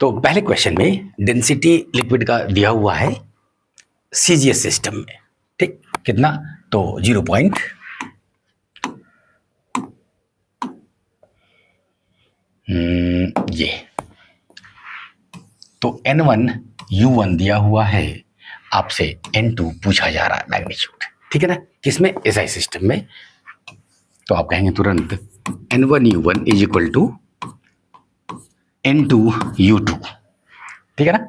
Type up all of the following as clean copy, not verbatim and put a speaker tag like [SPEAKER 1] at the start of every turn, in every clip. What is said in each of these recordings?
[SPEAKER 1] तो पहले क्वेश्चन में डेंसिटी लिक्विड का दिया हुआ है सीजीएस सिस्टम में, ठीक, कितना, तो 0 पॉइंट ये, तो N1 U1 दिया हुआ है, आपसे N2 पूछा जा रहा है मैग्नीट्यूड, ठीक है ना, किसमें, एसआई सिस्टम में। तो आप कहेंगे तुरंत N1 U1 is equal to N2 U2, ठीक है ना,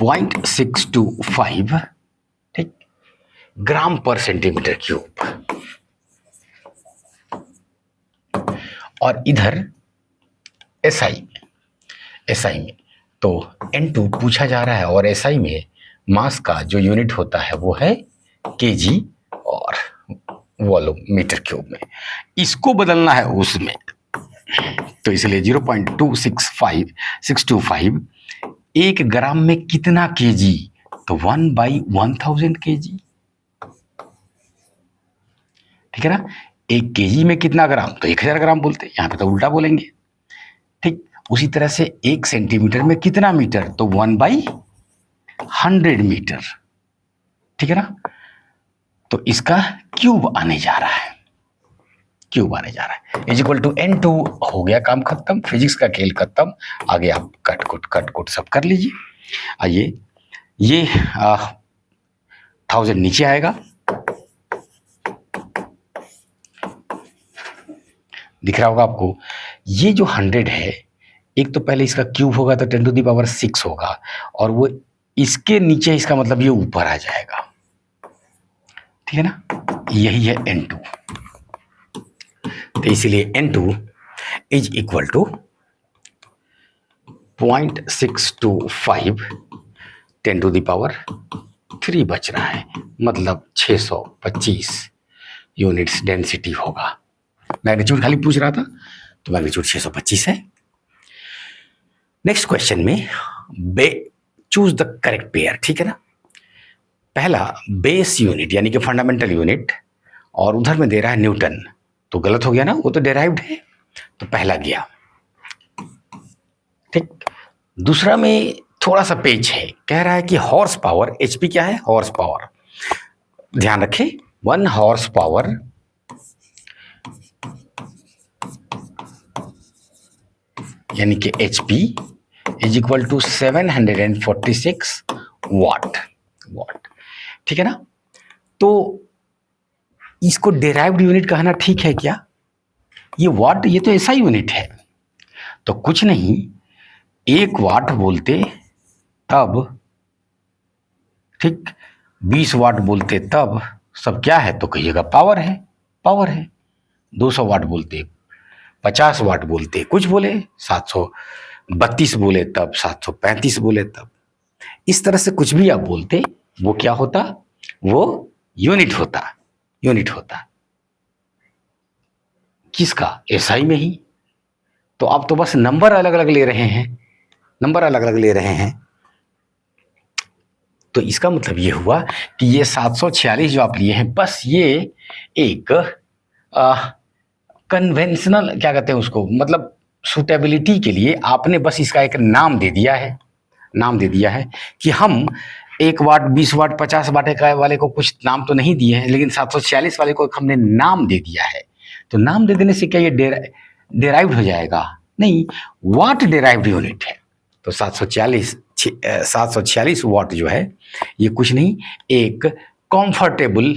[SPEAKER 1] 0.625, ठीक, ग्राम पर सेंटीमीटर क्यूब। और इधर एसआई में तो N2 पूछा जा रहा है, और एसआई में मास का जो यूनिट होता है वो है केजी और वॉल्यूम मीटर क्यूब में, इसको बदलना है उसमें, तो इसलिए 0.265625 एक ग्राम में कितना केजी, तो 1/1000 केजी, ठीक है ना। एक केजी में कितना ग्राम, तो 1000 ग्राम बोलते हैं, यहां पे तो उल्टा बोलेंगे, ठीक। उसी तरह से 1 सेंटीमीटर में कितना मीटर, तो 1/100 मीटर, ठीक है ना। तो इसका क्यूब आने जा रहा है, इज इक्वल टू N2। हो गया काम खत्म, फिजिक्स का खेल खत्म, आगे आप कट कुट सब कर लीजिए। आइए, ये 1000 नीचे आएगा, दिख रहा होगा आपको। ये जो 100 है, एक तो पहले इसका क्यूब होगा तो 10⁶ होगा, और वो इसके नीचे, इसका मतलब ये ऊपर आ जाएगा, ठीक है ना। यही है N2, तो इसलिए N2 इज इक्वल टू 0.625 10⁻³ बच रहा है, मतलब 625 यूनिट्स डेंसिटी होगा। मैग्नीट्यूड खाली पूछ रहा था, तो मैग्नीट्यूड 625 है। नेक्स्ट क्वेश्चन में चूज द करेक्ट पेयर, ठीक है ना। पहला बेस यूनिट यानी कि फंडामेंटल यूनिट, और उधर में दे रहा है न्यूटन, तो गलत हो गया ना, वो तो डेराइव्ड है, तो पहला गया, ठीक। दूसरा में थोड़ा सा पेच है, कह रहा है कि हॉर्स पावर, एचपी क्या है, हॉर्स पावर, ध्यान रखें, 1 हॉर्स पावर यानी कि HP इज इक्वल टू 746 वाट, ठीक है ना। तो इसको डेराइव्ड यूनिट कहना ठीक है क्या, ये वाट, ये तो ऐसा यूनिट है, तो कुछ नहीं, 1 वाट बोलते तब, ठीक, 20 वाट बोलते तब, सब क्या है, तो कहिएगा पावर है, 200 वाट बोलते, 50 वाट बोलते, कुछ बोले 732 बोले तब, 735 बोले तब, इस तरह से कुछ भी आप बोलते, वो क्या होता, वो यूनिट होता किसका, एसआई में ही। तो आप तो बस नंबर अलग अलग ले रहे हैं, तो इसका मतलब ये हुआ कि ये 746 जो आप लिए हैं, बस ये एक कन्वेंशनल, क्या कहते हैं उसको, मतलब सूटेबिलिटी के लिए आपने बस इसका एक नाम दे दिया है कि हम 1 वाट, 20 वाट, 50 वाट वाले को कुछ नाम तो नहीं दिए हैं, लेकिन 746 वाले को हमने नाम दे दिया है। तो नाम दे देने से क्या ये डेराइव्ड हो जाएगा, नहीं, वाट डेराइव्ड यूनिट है। तो 746 वाट जो है, ये कुछ नहीं, एक कंफर्टेबल,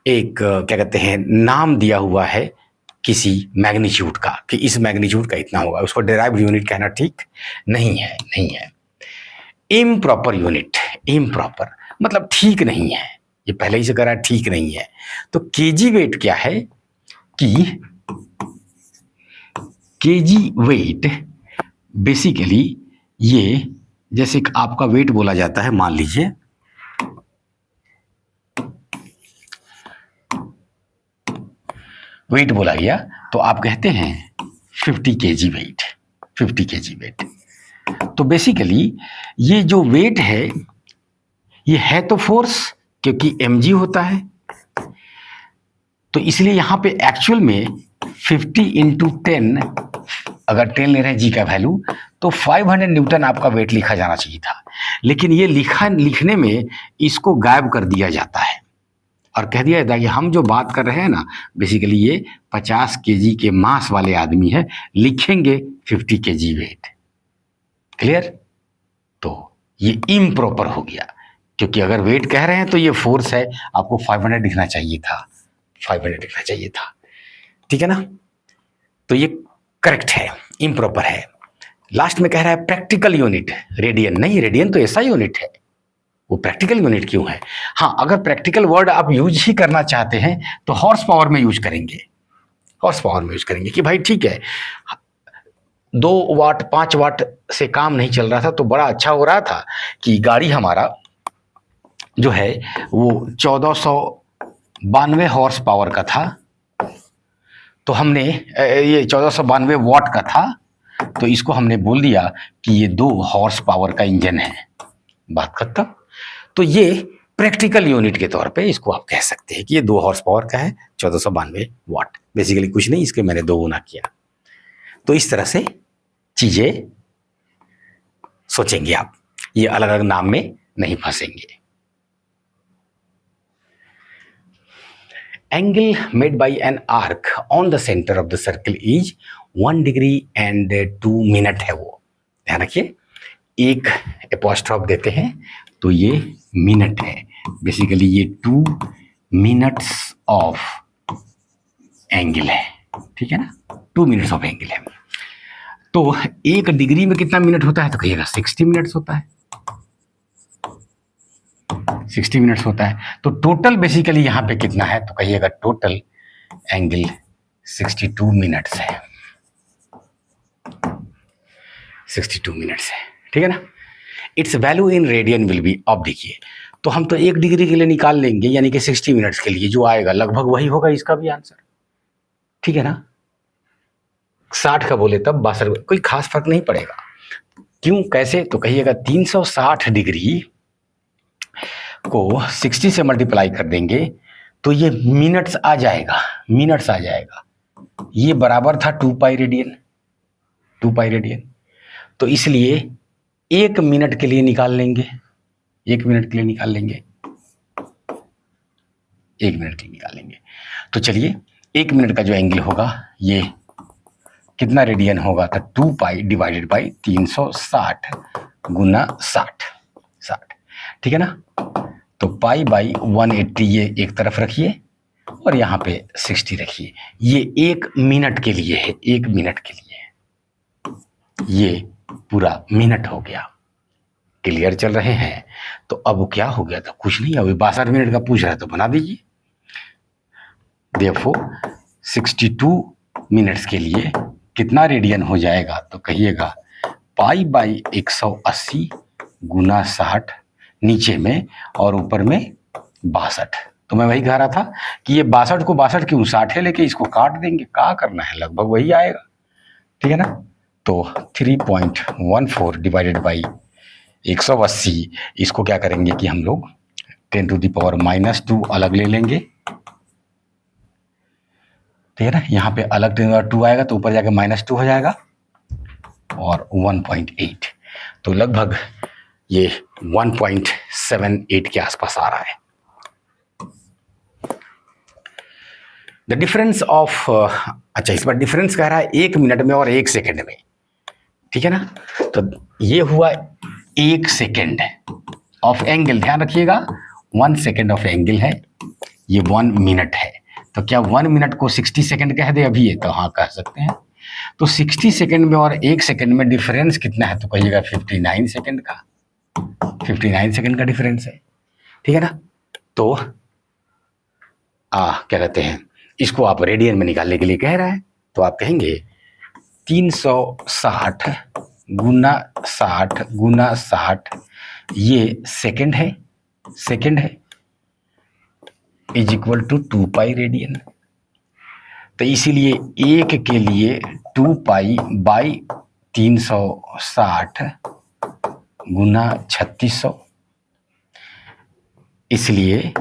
[SPEAKER 1] एक क्या कहते हैं, नाम दिया हुआ है किसी मैग्नीट्यूड का, कि इस मैग्नीट्यूड का इतना होगा, उसको डेराइव्ड यूनिट कहना ठीक नहीं है। इम्प्रॉपर यूनिट, इम्प्रॉपर मतलब ठीक नहीं है, ये पहले ही से करा, ठीक नहीं है। तो केजी वेट क्या है, कि केजी वेट बेसिकली ये, जैसे आपका वेट बोला जाता है, मान लीजिए वेट बोला गया, तो आप कहते हैं 50 केजी वेट, तो बेसिकली ये जो वेट है, ये है तो फोर्स, क्योंकि mg होता है, तो इसलिए यहां पे एक्चुअल में 50 × 10 अगर 10 ले रहे हैं जी का वैल्यू, तो 500 न्यूटन आपका वेट लिखा जाना चाहिए था, लेकिन ये लिखने में इसको गायब कर दिया जाता है और कह दिया जाता है कि हम जो बात कर रहे हैं ना, बेसिकली ये 50 केजी के मास वाले आदमी है, लिखेंगे 50 केजी वेट। क्लियर? तो ये इम्प्रॉपर हो गया, क्योंकि अगर वेट कह रहे हैं तो ये फोर्स है, आपको 500 लिखना चाहिए था, 500 लिखना चाहिए था। ठीक है ना? तो ये करेक्ट है, इम्प्रॉपर है। लास्ट में कह रहा है प्रैक्टिकल यूनिट रेडियन। नहीं, रेडियन तो ऐसा यूनिट है, वो प्रैक्टिकल यूनिट क्यों है? हाँ, अगर प्रैक्टिकल वर्ड आप यूज ही करना चाहते हैं तो हॉर्स पावर में यूज करेंगे, हॉर्स पावर में यूज करेंगे कि भाई ठीक है, 2 वाट 5 वाट से काम नहीं चल रहा था, तो बड़ा अच्छा हो रहा था कि गाड़ी हमारा जो है वो 1492 हॉर्स पावर का था, तो हमने ये 1492 वाट का था, तो इसको हमने बोल दिया कि ये 2 हॉर्स पावर का इंजन है, बात खत्म। तो ये प्रैक्टिकल यूनिट के तौर पे इसको आप कह सकते हैं कि ये 2 हॉर्स पावर का है, 1492 वाट। बेसिकली कुछ नहीं, इसके मैंने 2 गुना किया। तो इस तरह से चीजें सोचेंगे आप, ये अलग अलग नाम में नहीं फंसेंगे। Angle made by an arc on the center of the circle is 1 degree and 2 minute है, वो ध्यान रखिए। एक एपोस्ट्रॉफ देते हैं तो ये मिनट है, बेसिकली ये 2 मिनट्स ऑफ एंगल है। ठीक है ना, 2 मिनट्स ऑफ एंगल है। तो 1 डिग्री में कितना मिनट होता है? तो कहिएगा 60 मिनट्स होता है, 60 मिनट्स होता है। तो टोटल बेसिकली यहाँ पे कितना है? तो कहिएगा टोटल एंगल 62 मिनट्स है, 62 मिनट्स है। ठीक है ना? It's value in radian will be, अब देखिए, तो हम तो 1 डिग्री के लिए निकाल लेंगे, यानी कि 60 मिनट्स के लिए जो आएगा लगभग वही होगा इसका भी आंसर। ठीक है ना? 60 का बोले तब 62, कोई खास फर्क नहीं पड़ेगा। क्यों, कैसे? तो कहिएगा 360 डिग्री को 60 से मल्टीप्लाई कर देंगे तो ये मिनट्स आ जाएगा, मिनट्स आ जाएगा। ये बराबर था 2 पाई रेडियन, 2 पाई रेडियन। तो इसलिए 1 मिनट के लिए निकाल लेंगे, 1 मिनट के लिए निकाल लेंगे, 1 मिनट के लिए निकालेंगे। तो चलिए 1 मिनट का जो एंगल होगा ये कितना रेडियन होगा? तो 2 पाई डिवाइडेड बाई 360 गुना 60, 60। ठीक है ना? तो पाई बाई 180 ये एक तरफ रखिए और यहाँ पे 60 रखिए। ये 1 मिनट के लिए है, 1 मिनट के लिए, ये पूरा मिनट हो गया। क्लियर चल रहे हैं? तो अब वो क्या हो गया था? कुछ नहीं, अभी 62 मिनट का पूछ रहा है तो बना दीजिए। देखो 62 मिनट्स के लिए कितना रेडियन हो जाएगा? तो कहिएगा पाई बाई 180 गुना 60 नीचे में और ऊपर में 62। तो मैं वही कह रहा था कि ये 62 को 62 क्यों 60 है लेके इसको काट देंगे, क्या करना है, लगभग वही आएगा। ठीक है ना? तो 3.14 डिवाइडेड बाई 180, इसको क्या करेंगे कि हम लोग 10⁻⁻2 अलग ले लेंगे। ठीक है ना? यहाँ पे अलग 10⁻2 आएगा तो ऊपर जाके -2 हो जाएगा और 1.8, तो लगभग ये 1.78 के आसपास आ रहा है। द डिफरेंस ऑफ, अच्छा इस बार डिफरेंस कह रहा है 1 मिनट में और 1 सेकेंड में। ठीक है ना? तो ये हुआ 1 सेकेंड ऑफ एंगल, ध्यान रखिएगा 1 सेकेंड ऑफ एंगल है, ये 1 मिनट है। तो क्या 1 मिनट को 60 सेकेंड कह दे अभी? ये तो हाँ कह सकते हैं। तो 60 सेकेंड में और 1 सेकेंड में डिफरेंस कितना है? तो कहिएगा 59 सेकेंड का, 59 सेकेंड का डिफरेंस है। ठीक है ना? तो क्या कहते हैं, इसको आप रेडियन में निकालने के लिए कह रहा है, तो आप कहेंगे 360 गुना 60 गुना 60, ये सेकेंड है, सेकेंड है, is equal to 2 pi radian. तो इसीलिए 1 के लिए 2 पाई बाई 360 गुना 3600, इसलिए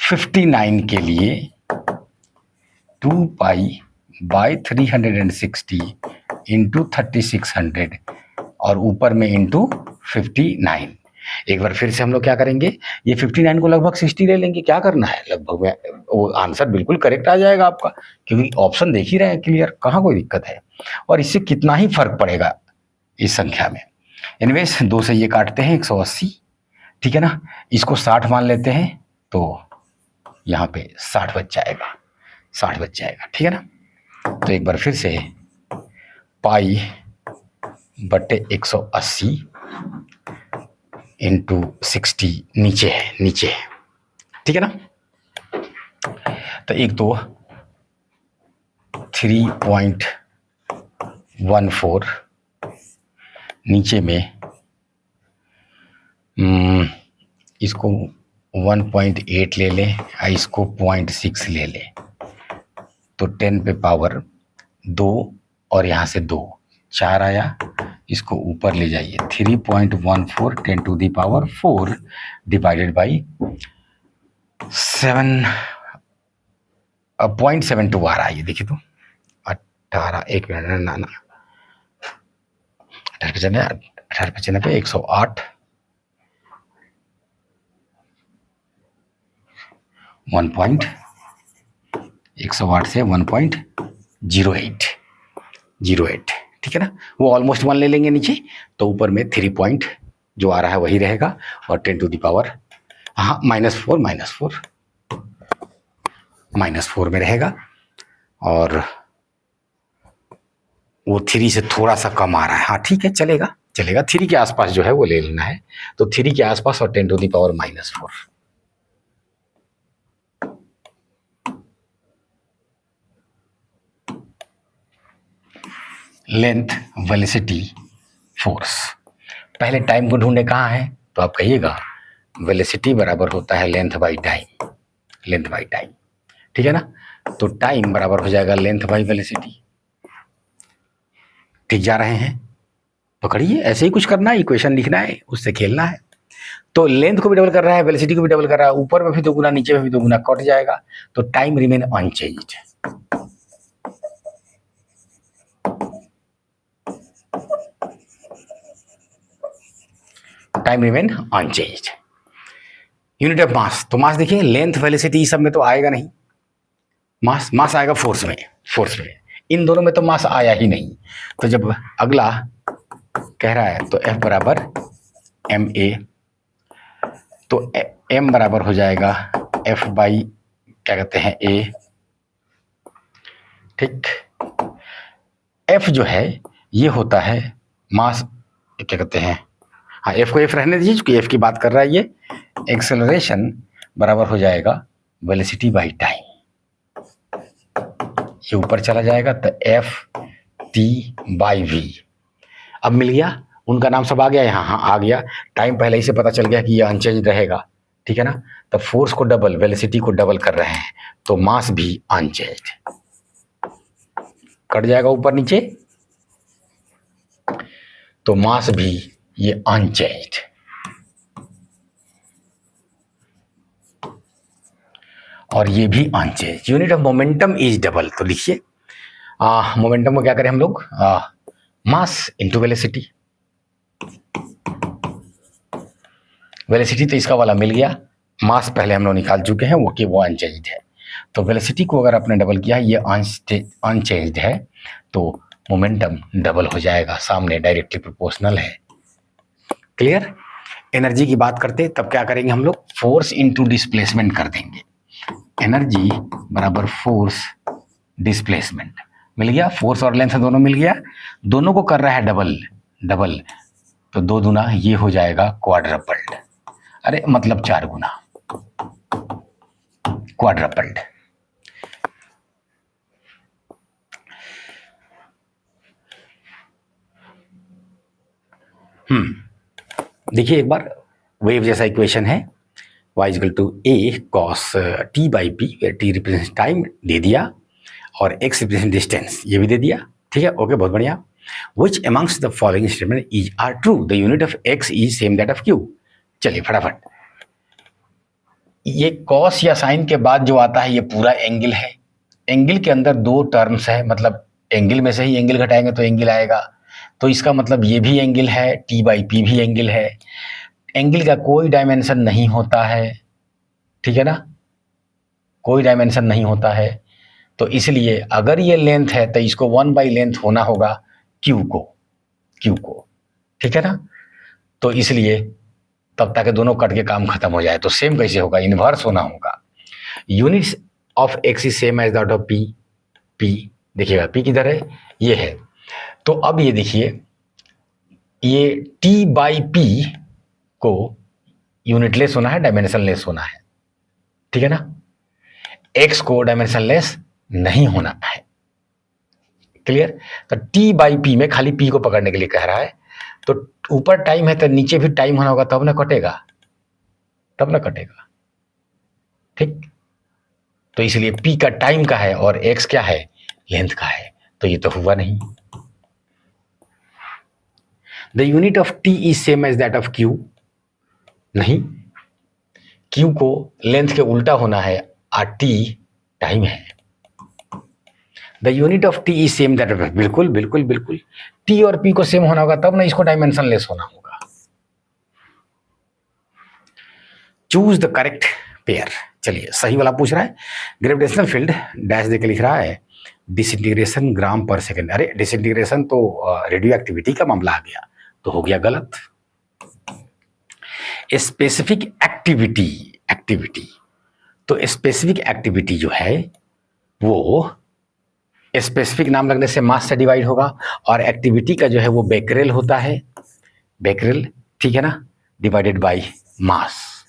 [SPEAKER 1] 59 के लिए 2 पाई बाई 360 इंटू 3600 और ऊपर में इंटू 59। एक बार फिर से हम लोग क्या करेंगे, ये 59 को लगभग 60 ले लेंगे, क्या करना है लगभग में, वो आंसर बिल्कुल करेक्ट आ जाएगा आपका, क्योंकि ऑप्शन देख ही रहे हैं क्लियर, कहाँ कोई दिक्कत है। और इससे कितना ही फर्क पड़ेगा इस संख्या में। एनीवेज 2 से ये काटते हैं 180, ठीक है ना। इसको 60 मान लेते हैं तो यहाँ पे 60 बच जाएगा, 60 बच जाएगा, ठीक है ना। तो एक बार फिर से पाई बटे 180 इंटू 60 नीचे है, नीचे है, ठीक है ना। तो एक तो 3.14 नीचे में इसको 1.8 ले लें, इसको 0.6 ले लें, तो 10 पे पावर 2 और यहाँ से 2 4 आया, इसको ऊपर ले जाइए 3.14 10 to the power 4 divided by 7.72 आ रहा है, ये देखिए तो 18 एक मिनट ना 18 108 108 से 1.08, ठीक है ना। वो ऑलमोस्ट 1 ले लेंगे नीचे, तो ऊपर में 3 पॉइंट जो आ रहा है वही रहेगा, और 10 टू दी पावर हाँ -4 में रहेगा, और वो 3 से थोड़ा सा कम आ रहा है, हाँ ठीक है, चलेगा 3 के आसपास जो है वो ले लेना है, तो 3 के आसपास और 10 to the power -4। Length, velocity, force. पहले टाइम को ढूंढे, कहाँ है, तो आप कहिएगा वेलोसिटी बराबर होता है लेंथ बाई टाइम, ठीक है ना। तो टाइम बराबर हो जाएगा लेंथ बाई वेलोसिटी। ठीक जा रहे हैं, पकड़िए, ऐसे ही कुछ करना है, इक्वेशन लिखना है, उससे खेलना है। तो लेंथ को भी डबल कर रहा है, वेलोसिटी को भी डबल कर रहा है, ऊपर में भी 2 गुना, नीचे में भी 2 गुना, कट जाएगा, तो time remain unchanged. Time remain unchanged. Unit of mass, तो मास देखिए लेंथ वेलोसिटी सब में तो आएगा नहीं, मास आएगा फोर्स में, इन दोनों में तो मास आया ही नहीं। तो जब अगला कह रहा है तो F बराबर ma, तो m बराबर हो जाएगा F बाई क्या कहते हैं a, ठीक। F जो है ये होता है मास, क्या कहते हैं, हाँ F को F रहने दीजिए क्योंकि F की बात कर रहा है ये। एक्सेलरेशन बराबर हो जाएगा वेलोसिटी बाई टाइम, ये ऊपर चला जाएगा, तो F t बाई v। अब मिल गया, उनका नाम सब आ गया यहाँ, हाँ आ गया, टाइम पहले ही से पता चल गया कि ये अनचेंज रहेगा, ठीक है ना। तो फोर्स को डबल, वेलोसिटी को डबल कर रहे हैं, तो मास भी अनचेंज, कट जाएगा ऊपर नीचे, तो मास भी ये अनचेंज, और ये भी unchange. Unit of momentum is double, तो लिखिए मोमेंटम को क्या करें हम लोग, मास इंटू वेलोसिटी। वेलोसिटी तो इसका वाला मिल गया, मास पहले हम लोग निकाल चुके हैं वो कि वो अनचेंज्ड है, तो वेलोसिटी को अगर आपने डबल किया, ये अनचेंज्ड है, तो मोमेंटम डबल हो जाएगा, सामने डायरेक्टली प्रोपोर्शनल है। क्लियर। एनर्जी की बात करते तब क्या करेंगे हम लोग, फोर्स इंटू डिस्प्लेसमेंट कर देंगे। एनर्जी बराबर फोर्स डिस्प्लेसमेंट, मिल गया, फोर्स और लेंथ दोनों मिल गया, दोनों को कर रहा है डबल, तो 2 गुना ये हो जाएगा क्वाड्रपल्ड, अरे मतलब 4 गुना क्वाड्रपल्ड। देखिए एक बार वेव जैसा इक्वेशन है, y equal to a cos t by P, t represent time दे दिया, और x रिप्रेजेंट डिस्टेंस ये भी दे दिया, ठीक है, ओके, बहुत बढ़िया। Which amongst the following statement is are true? The unit of x is same that of q। चलिए फटाफट, ये cos या sin के बाद जो आता है ये पूरा एंगल है, एंगल के अंदर दो टर्म्स है, मतलब एंगल में से ही एंगल घटाएंगे तो एंगल आएगा, तो इसका मतलब ये भी एंगल है, टी बाई पी भी एंगल है। एंगल का कोई डायमेंशन नहीं होता है, ठीक है ना, कोई डायमेंशन नहीं होता है, तो इसलिए अगर ये लेंथ है तो इसको 1/लेंथ होना होगा क्यू को, ठीक है ना। तो इसलिए तब तक दोनों कट के काम खत्म हो जाए। तो सेम कैसे होगा, इन्वर्स होना होगा। Units of X is same as that of P. P देखिएगा, पी किधर है, ये है। तो अब ये देखिए, ये टी बाई पी को यूनिटलेस होना है, डायमेंशन लेस होना है, ठीक है ना। एक्स को डायमेंशन लेस नहीं होना है, क्लियर। तो टी बाई पी में खाली पी को पकड़ने के लिए कह रहा है, तो ऊपर टाइम है तो नीचे भी टाइम होना होगा, तब ना कटेगा, ठीक। तो इसलिए पी का टाइम का है और एक्स क्या है, लेंथ का है, तो ये तो हुआ नहीं। The unit of T is same as that of Q, नहीं, क्यू को लेंथ के उल्टा होना है और टी टाइम है। The unit of T is same that of, बिल्कुल बिल्कुल बिल्कुल, टी और पी को सेम होना होगा तब ना इसको डायमेंशन लेस होना होगा। Choose the correct pair. चलिए सही वाला पूछ रहा है, ग्रेविटेशनल फील्ड डैश देके लिख रहा है डिसइंटीग्रेशन ग्राम पर सेकेंड। अरे डिसइंटीग्रेशन तो रेडियो एक्टिविटी का मामला आ गया, तो हो गया गलत। स्पेसिफिक एक्टिविटी तो स्पेसिफिक एक्टिविटी जो है वो स्पेसिफिक नाम लगने से मास से डिवाइड होगा, और एक्टिविटी का जो है वो बेकरेल होता है, बेकरेल, ठीक है ना, डिवाइडेड बाय मास,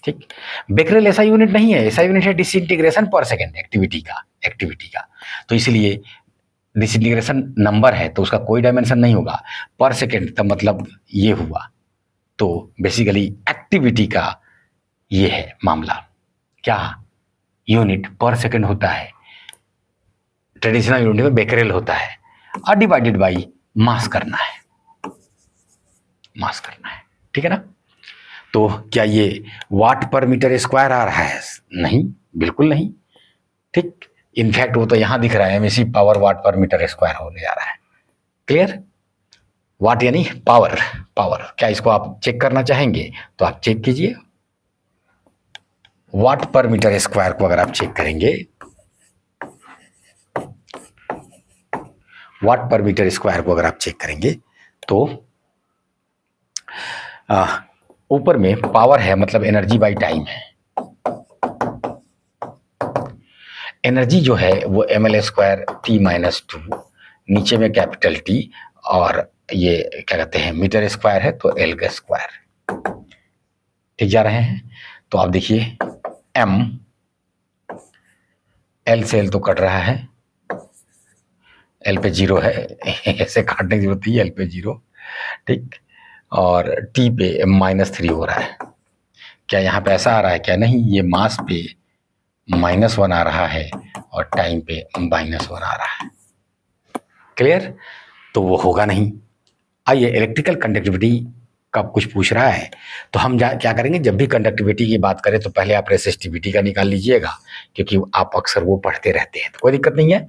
[SPEAKER 1] ठीक। बेकरेल ऐसा यूनिट नहीं है, ऐसा यूनिट है डिसइंटीग्रेशन पर सेकेंड एक्टिविटी का। तो इसलिए डिसइंटीग्रेशन नंबर है तो उसका कोई डायमेंशन नहीं होगा, पर सेकेंड तो मतलब ये हुआ, तो बेसिकली एक्टिविटी का ये है मामला, क्या यूनिट पर सेकेंड होता है, ट्रेडिशनल यूनिट में बेकरेल होता है, और डिवाइडेड बाई मास करना है, ठीक है ना। तो क्या ये वाट पर मीटर स्क्वायर आ रहा है, नहीं, बिल्कुल नहीं, ठीक। इनफैक्ट वो तो यहां दिख रहा है एमएसी पावर वाट पर मीटर स्क्वायर होने जा रहा है, क्लियर। वाट यानी पावर, क्या इसको आप चेक करना चाहेंगे तो आप चेक कीजिए। वाट पर मीटर स्क्वायर को अगर आप चेक करेंगे, वाट पर मीटर स्क्वायर को अगर आप चेक करेंगे तो ऊपर में पावर है, मतलब एनर्जी बाई टाइम है। एनर्जी जो है वो ml स्क्वायर T-2, नीचे में कैपिटल T, और ये क्या कहते हैं मीटर स्क्वायर है तो L का स्क्वायर, ठीक जा रहे हैं। तो आप देखिए m, L से L तो कट रहा है, L पे 0 है, ऐसे काटने की जरूरत नहीं, L पे 0, ठीक, और T पे -3 हो रहा है। क्या यहाँ पे ऐसा आ रहा है, क्या नहीं, ये मास पे -1 आ रहा है और टाइम पे -1 आ रहा है, क्लियर। तो वो होगा नहीं। आइए इलेक्ट्रिकल कंडक्टिविटी का कुछ पूछ रहा है, तो हम क्या करेंगे, जब भी कंडक्टिविटी की बात करें तो पहले आप रेसिस्टिविटी का निकाल लीजिएगा, क्योंकि आप अक्सर वो पढ़ते रहते हैं, तो कोई दिक्कत नहीं है।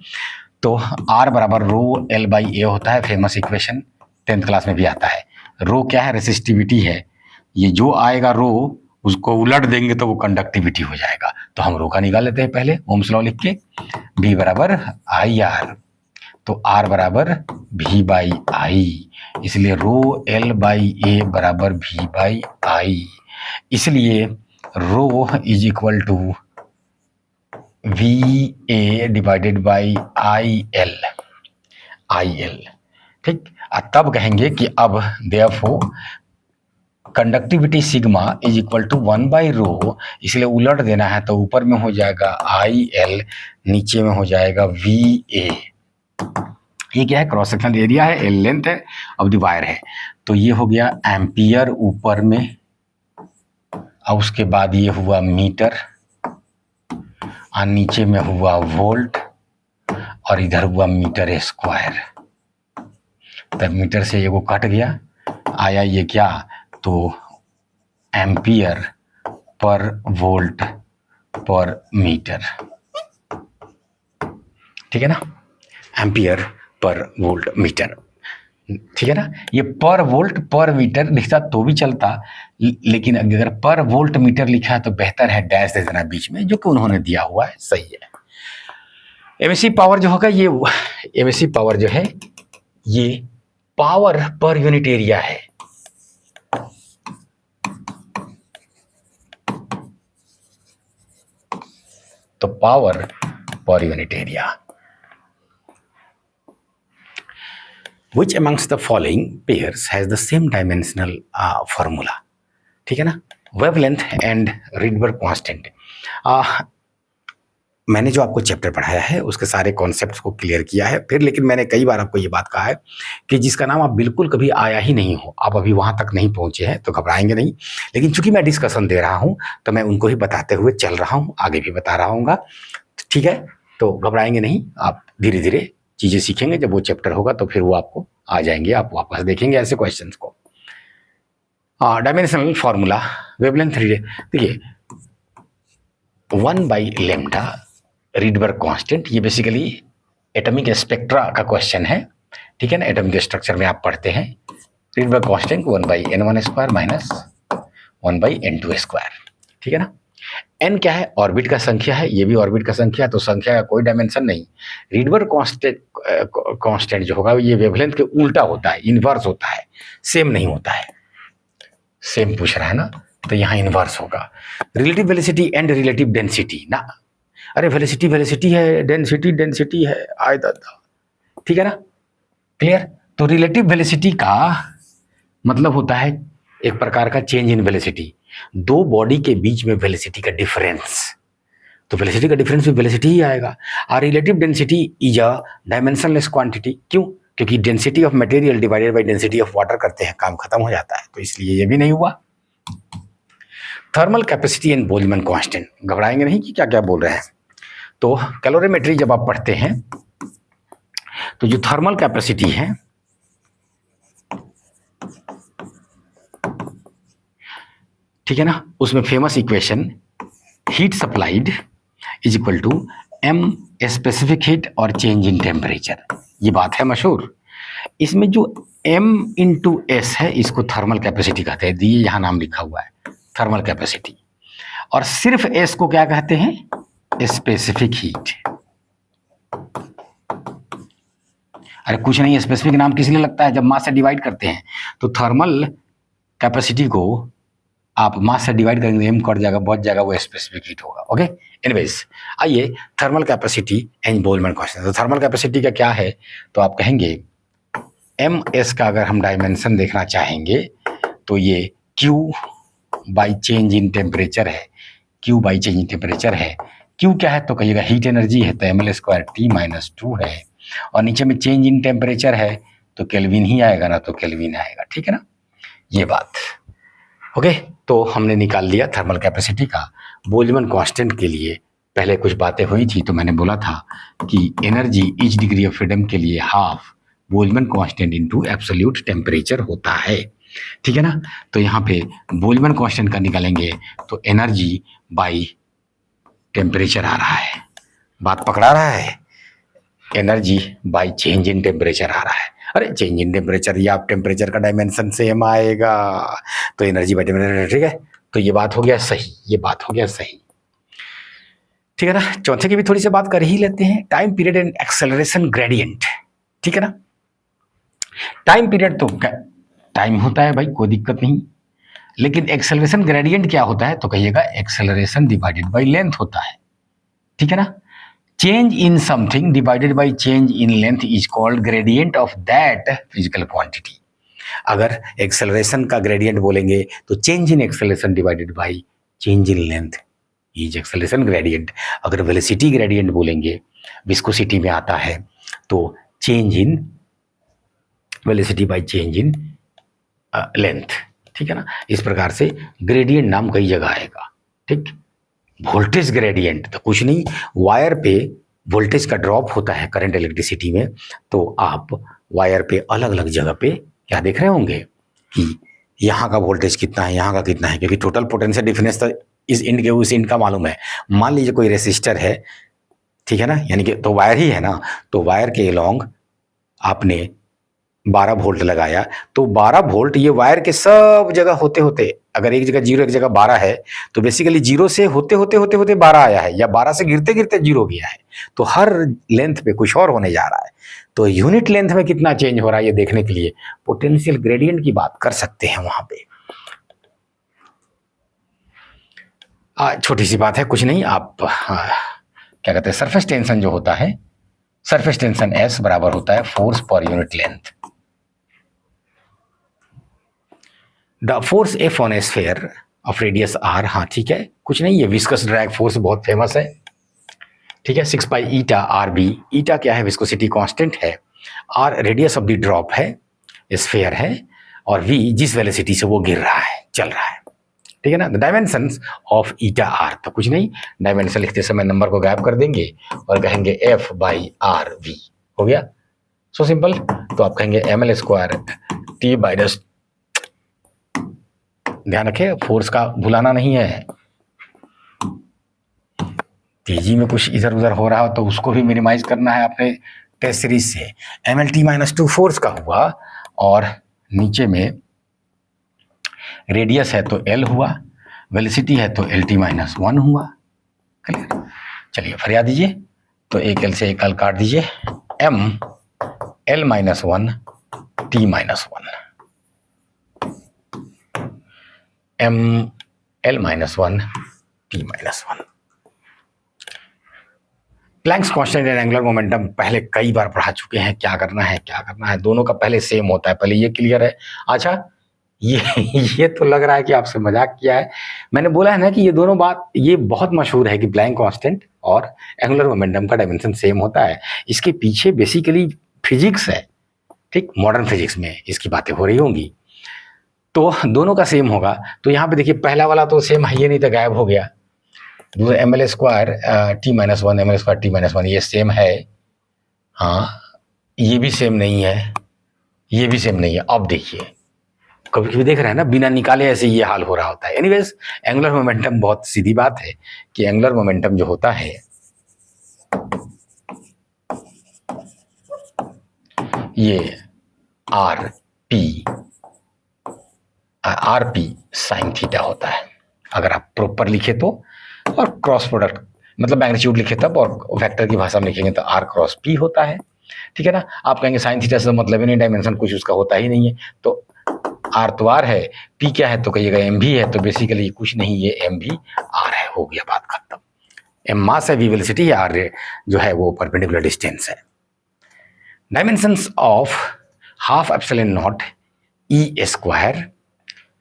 [SPEAKER 1] तो R बराबर रो L बाई ए होता है, फेमस इक्वेशन 10th क्लास में भी आता है। रो क्या है, रेसिस्टिविटी है, ये जो आएगा रो उसको उलट देंगे तो वो कंडक्टिविटी हो जाएगा। तो हम रो का निकाल लेते हैं पहले, ओम्स लॉ लिख के, V बराबर IR, तो R बराबर V बाई आई, इसलिए रो L बाई ए बराबर V बाई आई, इसलिए rho is equal to VA divided by IL, ठीक। तब कहेंगे कि अब therefore conductivity sigma is equal to 1/रो, इसलिए उलट देना है तो ऊपर में हो जाएगा IL, नीचे में हो जाएगा VA। ये क्या है, क्रॉस सेक्शनल एरिया है, L लेंथ है, अब वायर है, तो ये हो गया एम्पियर ऊपर में, और उसके बाद ये हुआ मीटर, और नीचे में हुआ वोल्ट, और इधर हुआ मीटर स्क्वायर। तब मीटर से ये को कट गया, आया ये क्या, तो एम्पियर पर वोल्ट पर मीटर, ठीक है ना, एम्पियर पर वोल्ट मीटर, ठीक है ना। ये पर वोल्ट पर मीटर लिखता तो भी चलता, लेकिन अगर पर वोल्ट मीटर लिखा है तो बेहतर है डैश दे देना बीच में, जो कि उन्होंने दिया हुआ है, सही है। एमिसिव पावर जो होगा ये, एमिसिव पावर जो है ये पावर पर यूनिट एरिया है। तो पावर पर unit area. Which amongst the following pairs has the same dimensional formula? ठीक है ना, वेवलेंथ एंड रिडबर्ग कांस्टेंट। मैंने जो आपको चैप्टर पढ़ाया है उसके सारे कॉन्सेप्ट्स को क्लियर किया है फिर, लेकिन मैंने कई बार आपको ये बात कहा है कि जिसका नाम आप बिल्कुल कभी आया ही नहीं हो, आप अभी वहां तक नहीं पहुंचे हैं, तो घबराएंगे नहीं। लेकिन चूंकि मैं डिस्कशन दे रहा हूं तो मैं उनको ही बताते हुए चल रहा हूं, आगे भी बता रहा हूँ, ठीक है। तो घबराएंगे नहीं, आप धीरे धीरे चीजें सीखेंगे, जब वो चैप्टर होगा तो फिर वो आपको आ जाएंगे, आप वापस देखेंगे ऐसे क्वेश्चंस को। डायमेंशनल फॉर्मूला वेवलेंथ, देखिए 1/λ रिडबर्ग कांस्टेंट, ये बेसिकली एटॉमिक स्पेक्ट्रा का क्वेश्चन है, ठीक है ना। एटॉमिक स्ट्रक्चर में आप पढ़ते हैं Rydberg constant 1/n1² minus 1/n2², ठीक है ना। n क्या है, ऑर्बिट का संख्या है, ये भी ऑर्बिट का संख्या है, तो संख्या का कोई डायमेंशन नहीं। रिडबर्ग कांस्टेंट जो होगा ये वेवलेंथ के उल्टा होता है, इनवर्स होता है, सेम नहीं होता है। सेम पूछ रहा है ना, तो यहाँ इनवर्स होगा। Relative velocity and relative density ना, अरे वेलोसिटी वेलोसिटी है, डेंसिटी डेंसिटी है, आय दादा, ठीक है ना, क्लियर। तो रिलेटिव वेलोसिटी का मतलब होता है एक प्रकार का चेंज इन वेलोसिटी, दो बॉडी के बीच में वेलोसिटी का डिफरेंस, तो वेलोसिटी का डिफरेंस भी वेलोसिटी ही आएगा। और relative density is a dimensionless quantity, क्यों, क्योंकि density of material divided by density of water करते हैं, काम खत्म हो जाता है, तो इसलिए ये भी नहीं हुआ। Thermal capacity and Boltzmann constant, घबराएंगे नहीं कि क्या क्या बोल रहे हैं। तो कैलोरीमेट्री जब आप पढ़ते हैं तो जो थर्मल कैपेसिटी है, ठीक है ना, उसमें famous equation heat supplied is equal to m specific heat और चेंज इन टेम्परेचर, ये बात है मशहूर। इसमें जो m इंटू एस है इसको थर्मल कैपेसिटी कहते हैं, ये यहाँ नाम लिखा हुआ है थर्मल कैपेसिटी, और सिर्फ s को क्या कहते हैं, स्पेसिफिक हीट। अरे कुछ नहीं, स्पेसिफिक नाम किस लिए लगता है, जब मास से डिवाइड करते हैं तो थर्मल कैपेसिटी को आप मास से डिवाइड करेंगे, एम कट जाएगा, बहुत जाएगा, वो स्पेसिफिक हीट होगा। ओके, एनीवेज आइए thermal capacity and Boltzmann constant. तो थर्मल कैपेसिटी का क्या है, तो आप कहेंगे एम एस का अगर हम डायमेंशन देखना चाहेंगे तो ये Q by change in temperature है, Q by change in temperature है। Q क्या है, तो कहिएगा हीट एनर्जी है, तो ml² T-2 है, और नीचे में चेंज इन टेम्परेचर है तो केल्विन ही आएगा ना, तो केल्विन आएगा, ठीक है ना, ये बात। ओके, तो हमने निकाल लिया थर्मल कैपेसिटी का। बोल्ट्जमैन कांस्टेंट के लिए पहले कुछ बातें हुई थी, तो मैंने बोला था कि energy each degree of freedom के लिए half Boltzmann constant into absolute temperature होता है, ठीक है ना। तो यहाँ पे बोल्ट्जमैन कांस्टेंट का निकालेंगे तो एनर्जी बाई टेम्परेचर आ रहा है, बात पकड़ा रहा है, energy by change in temperature आ रहा है। अरे चेंज इन टेम्परेचर या आप टेम्परेचर का डायमेंशन सेम आएगा, तो एनर्जी बाई टेम्परेचर, ठीक है। तो ये बात हो गया सही, ये बात हो गया सही, ठीक है ना। चौथे की भी थोड़ी सी बात कर ही लेते हैं, time period and acceleration gradient, ठीक है ना। टाइम पीरियड तो टाइम होता है भाई, कोई दिक्कत नहीं, लेकिन एक्सेलरेशन ग्रेडियंट क्या होता है, तो कहिएगा एक्सेलरेशन डिवाइडेड बाई लेंथ होता है, ठीक है ना। Change in something divided by change in length is called gradient of that physical quantity. अगर एक्सेलरेशन का ग्रेडियंट बोलेंगे तो change in acceleration divided by change in length is acceleration gradient. अगर वेलोसिटी ग्रेडियंट बोलेंगे, विस्कोसिटी में आता है, तो change in velocity by change in length, ठीक है ना। इस प्रकार से ग्रेडियंट नाम कई जगह आएगा, ठीक। वोल्टेज ग्रेडियंट तो कुछ नहीं, वायर पे वोल्टेज का ड्रॉप होता है करंट इलेक्ट्रिसिटी में, तो आप वायर पे अलग अलग जगह पे क्या देख रहे होंगे कि यहाँ का वोल्टेज कितना है, यहाँ का कितना है, क्योंकि टोटल पोटेंशियल डिफरेंस तो इस इंड के उस इंड का मालूम है। मान लीजिए कोई रेसिस्टर है, ठीक है ना, यानी कि तो वायर ही है ना, तो वायर के अलोंग आपने 12 वोल्ट लगाया, तो 12 वोल्ट ये वायर के सब जगह होते होते, अगर एक जगह 0 एक जगह 12 है, तो बेसिकली 0 से होते होते होते होते 12 आया है, या 12 से गिरते गिरते 0 गया है, तो हर लेंथ पे कुछ और होने जा रहा है। तो यूनिट लेंथ में कितना चेंज हो रहा है ये देखने के लिए पोटेंशियल ग्रेडियंट की बात कर सकते हैं वहां पे। छोटी सी बात है, कुछ नहीं, आप क्या कहते हैं, सरफेस टेंशन जो होता है, सरफेस टेंशन S बराबर होता है force per unit length. The force F on A sphere of radius R, हाँ ठीक है, कुछ नहीं, ये विस्कस ड्रैग फोर्स बहुत फेमस है, ठीक है, 6 पाई ईटा आर बी। ईटा क्या है, विस्कोसिटी कांस्टेंट है, R radius of the drop है, स्फीयर है, और वी जिस वेलोसिटी से वो गिर रहा है, चल रहा है, ठीक है ना। The dimensions of eta are, तो कुछ नहीं, डायमेंशन लिखते समय नंबर को गायब कर देंगे और कहेंगे एफ बाई आर वी, हो गया, सो सिंपल। तो आप कहेंगे M L square T by दस, ध्यान रखें फोर्स का भुलाना नहीं है, तेजी में कुछ इधर उधर हो रहा हो तो उसको भी मिनिमाइज करना है अपने टेस्ट सीरीज से। M L T minus two force का हुआ, और नीचे में रेडियस है तो एल हुआ, वेलोसिटी है तो एल टी माइनस वन हुआ, क्लियर। चलिए फरिया दीजिए, तो एक एल से एक एल काट दीजिए, M L minus one T minus one, M L minus one T minus one. Planck's constant and angular momentum पहले कई बार पढ़ा चुके हैं, क्या करना है क्या करना है, दोनों का पहले सेम होता है, पहले ये क्लियर है। अच्छा ये तो लग रहा है कि आपसे मजाक किया है, मैंने बोला है ना कि ये दोनों बात ये बहुत मशहूर है कि प्लैंक कांस्टेंट और एंगुलर मोमेंटम का डायमेंशन सेम होता है, इसके पीछे बेसिकली फिजिक्स है, ठीक, मॉडर्न फिजिक्स में इसकी बातें हो रही होंगी, तो दोनों का सेम होगा। तो यहाँ पे देखिए पहला वाला तो सेम है, ये नहीं तो गायब हो गया, M L square T minus one M L square T minus one, ये सेम है, हाँ ये भी सेम नहीं है, ये भी सेम नहीं है। अब देखिए कभी कभी देख रहे हैं ना, बिना निकाले ऐसे ये हाल हो रहा होता है। एनीवेज एंगुलर मोमेंटम बहुत सीधी बात है कि एंगुलर मोमेंटम जो होता है ये आर पी साइन थीटा होता है, अगर आप प्रॉपर लिखे तो, और क्रॉस प्रोडक्ट मतलब मैग्नीट्यूड लिखे तब, और वेक्टर की भाषा में लिखेंगे तो आर क्रॉस पी होता है, ठीक है ना। आप कहेंगे साइन थीटा से मतलब ही नहीं, डायमेंशन कुछ उसका होता ही नहीं है, तो आर तो आर है, पी क्या है तो कहिएगा एम भी है, तो बेसिकली कुछ नहीं, ये एम भी आर है, हो गया बात खत्म। एम मास है, वी वेलोसिटी है, आर जो है वो परपेंडिकुलर डिस्टेंस है। Dimensions of half epsilon nought E square,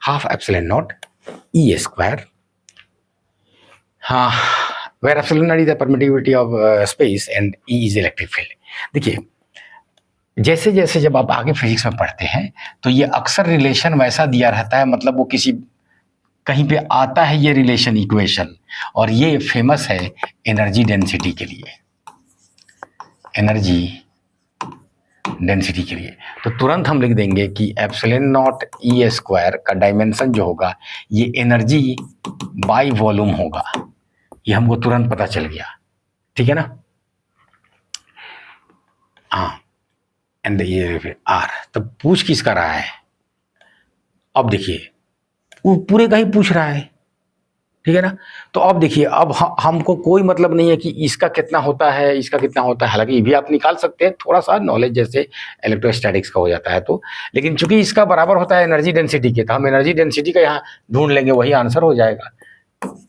[SPEAKER 1] half epsilon nought E square, हाँ, where epsilon nought is the permittivity of space and E is electric field. देखिए जैसे जैसे जब आप आगे फिजिक्स में पढ़ते हैं तो ये अक्सर रिलेशन वैसा दिया रहता है, मतलब वो किसी कहीं पे आता है ये रिलेशन इक्वेशन, और ये फेमस है एनर्जी डेंसिटी के लिए, एनर्जी डेंसिटी के लिए। तो तुरंत हम लिख देंगे कि एप्सिलॉन नॉट ई स्क्वायर का डायमेंशन जो होगा ये एनर्जी बाय वॉल्यूम होगा, ये हमको तुरंत पता चल गया, ठीक है ना। हाँ, एंड ये आर, तो पूछ किसका रहा है, अब देखिए वो पूरे का ही पूछ रहा है, ठीक है ना। तो अब देखिए अब हमको कोई मतलब नहीं है कि इसका कितना होता है इसका कितना होता है, हालांकि ये भी आप निकाल सकते हैं थोड़ा सा नॉलेज जैसे इलेक्ट्रोस्टैटिक्स का हो जाता है तो, लेकिन चूंकि इसका बराबर होता है एनर्जी डेंसिटी के, तो हम एनर्जी डेंसिटी का यहाँ ढूंढ लेंगे, वही आंसर हो जाएगा।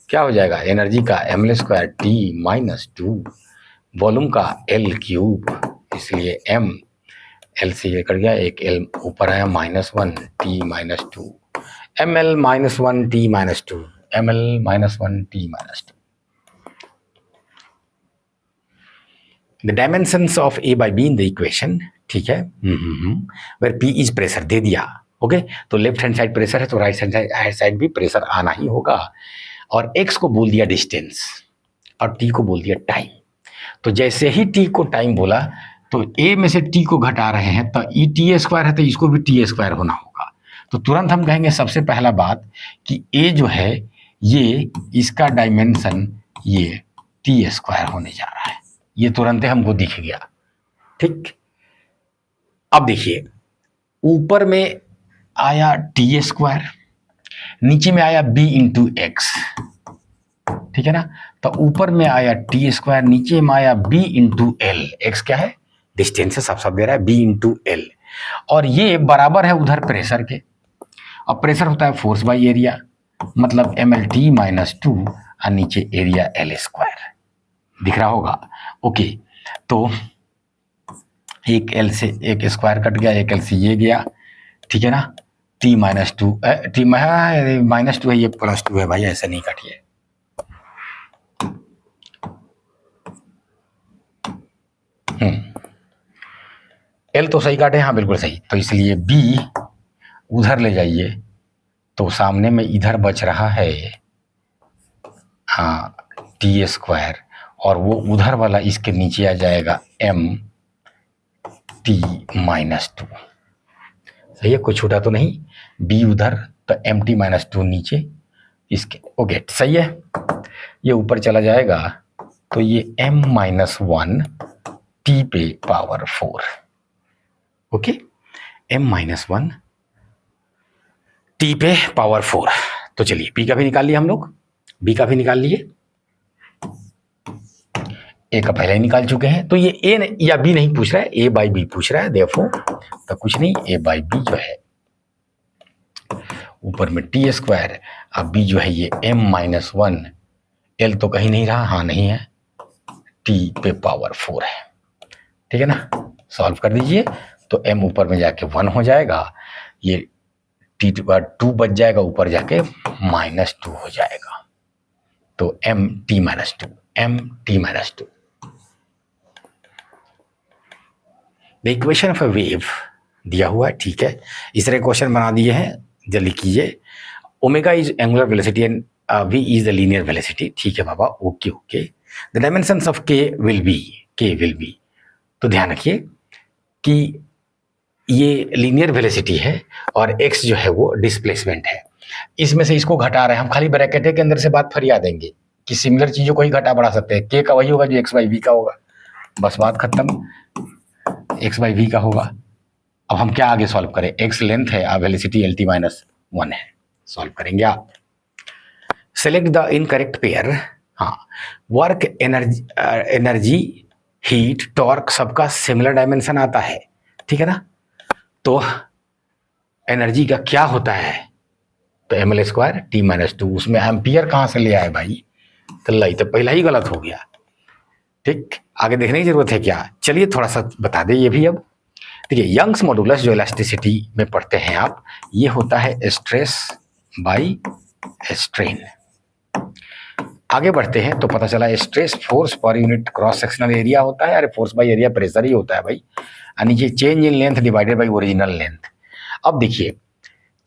[SPEAKER 1] क्या हो जाएगा, एनर्जी का M L square T minus two, volume का एल क्यूब, इसलिए एम एल से ये कट गया, एक एल ऊपर आया minus one T minus two, M L minus one T minus two, M L minus one T minus two. The dimensions of A by B in the equation, ठीक है, where P is pressure दे दिया, okay, तो left hand side pressure है तो right hand side भी pressure आना ही होगा, और एक्स को बोल दिया डिस्टेंस और टी को बोल दिया टाइम। तो जैसे ही टी को टाइम बोला तो ए में से टी को घटा रहे हैं, तो ई टी स्क्वायर है तो इसको भी टी स्क्वायर होना होगा। तो तुरंत हम कहेंगे सबसे पहला बात कि ए जो है ये इसका डायमेंशन ये टी स्क्वायर होने जा रहा है, ये तुरंत हमको दिख गया। ठीक, अब देखिए ऊपर में आया टी स्क्वायर, नीचे में आया बी इंटू एक्स, ठीक है ना। तो ऊपर में आया टी स्क्वायर, नीचे में आया बी इंटू एल। एक्स क्या है, डिस्टेंस है, साफ साफ दे रहा है, बी इंटू एल। और ये बराबर है उधर प्रेशर के। अब प्रेशर होता है फोर्स बाई एरिया, मतलब M L T minus two और नीचे एरिया एल स्क्वायर, दिख रहा होगा। ओके, तो एक एल से एक स्क्वायर कट गया, एक एल से ये गया, ठीक है ना। T minus to, T minus to है, ये प्लस टू है भाई, ऐसे नहीं काटिए। एल तो सही काटे, हाँ बिल्कुल सही। तो इसलिए बी उधर ले जाइए, तो सामने में इधर बच रहा है हाँ टी स्क्वायर, और वो उधर वाला इसके नीचे आ जाएगा एम टी माइनस टू। सही है, कोई छूटा तो नहीं। बी उधर तो एम टी माइनस टू नीचे इसके। ओके सही है, ये ऊपर चला जाएगा तो ये एम माइनस वन टी पे power four. Okay, M minus one T पे पावर फोर। तो चलिए बी का भी निकाल लिया हम लोग, बी का भी निकाल लिए, ए का पहले ही निकाल चुके हैं। तो ये ए या बी नहीं पूछ रहा है, ए बाई बी पूछ रहा है। देखो तो कुछ नहीं, ए बाई बी जो है ऊपर में टी स्क्वायर, अब बी जो है ये एम माइनस वन, एल तो कहीं नहीं रहा, हाँ नहीं है, टी पे पावर फोर है, ठीक है ना। सॉल्व कर दीजिए तो एम ऊपर में जाके वन हो जाएगा, ये टी टू बच जाएगा, ऊपर जाके माइनस टू हो जाएगा। तो M T minus two, M T minus two. The equation of a wave दिया हुआ है, ठीक है। इस तरह क्वेश्चन बना दिए हैं, जल्दी कीजिए। Omega is angular velocity and V is the linear velocity, ठीक है बाबा, okay okay. The dimensions of K will be, तो ध्यान रखिए कि ये लीनियर वेलोसिटी है और x जो है वो डिस्प्लेसमेंट है। इसमें से इसको घटा रहे हैं हम, खाली ब्रैकेट के अंदर से बात फरिया देंगे कि सिमिलर चीजों को ही घटा बढ़ा सकते हैं। k का वही होगा जो x बाई वी का होगा, बस बात खत्म, x बाई वी का होगा। अब हम क्या आगे सॉल्व करें, x लेंथ है, velocity L T minus one है, सॉल्व करेंगे आप। Select the incorrect pair. हाँ, वर्क, एनर्जी, हीट, टॉर्क सबका सिमिलर डायमेंशन आता है, ठीक है ना। तो एनर्जी का क्या होता है, तो M L square T minus two, उसमें एम्पियर कहाँ से ले आए भाई, तो पहला ही गलत हो गया। ठीक, आगे देखने की जरूरत है क्या, चलिए थोड़ा सा बता दें ये भी। अब देखिए यंग्स मॉडुलस जो इलास्टिसिटी में पढ़ते हैं आप, ये होता है स्ट्रेस बाई स्ट्रेन। आगे बढ़ते हैं तो पता चला stress force per unit cross sectional area होता है, अरे फोर्स बाई एरिया प्रेशर ही होता है भाई, और नीचे change in length divided by original length. अब देखिए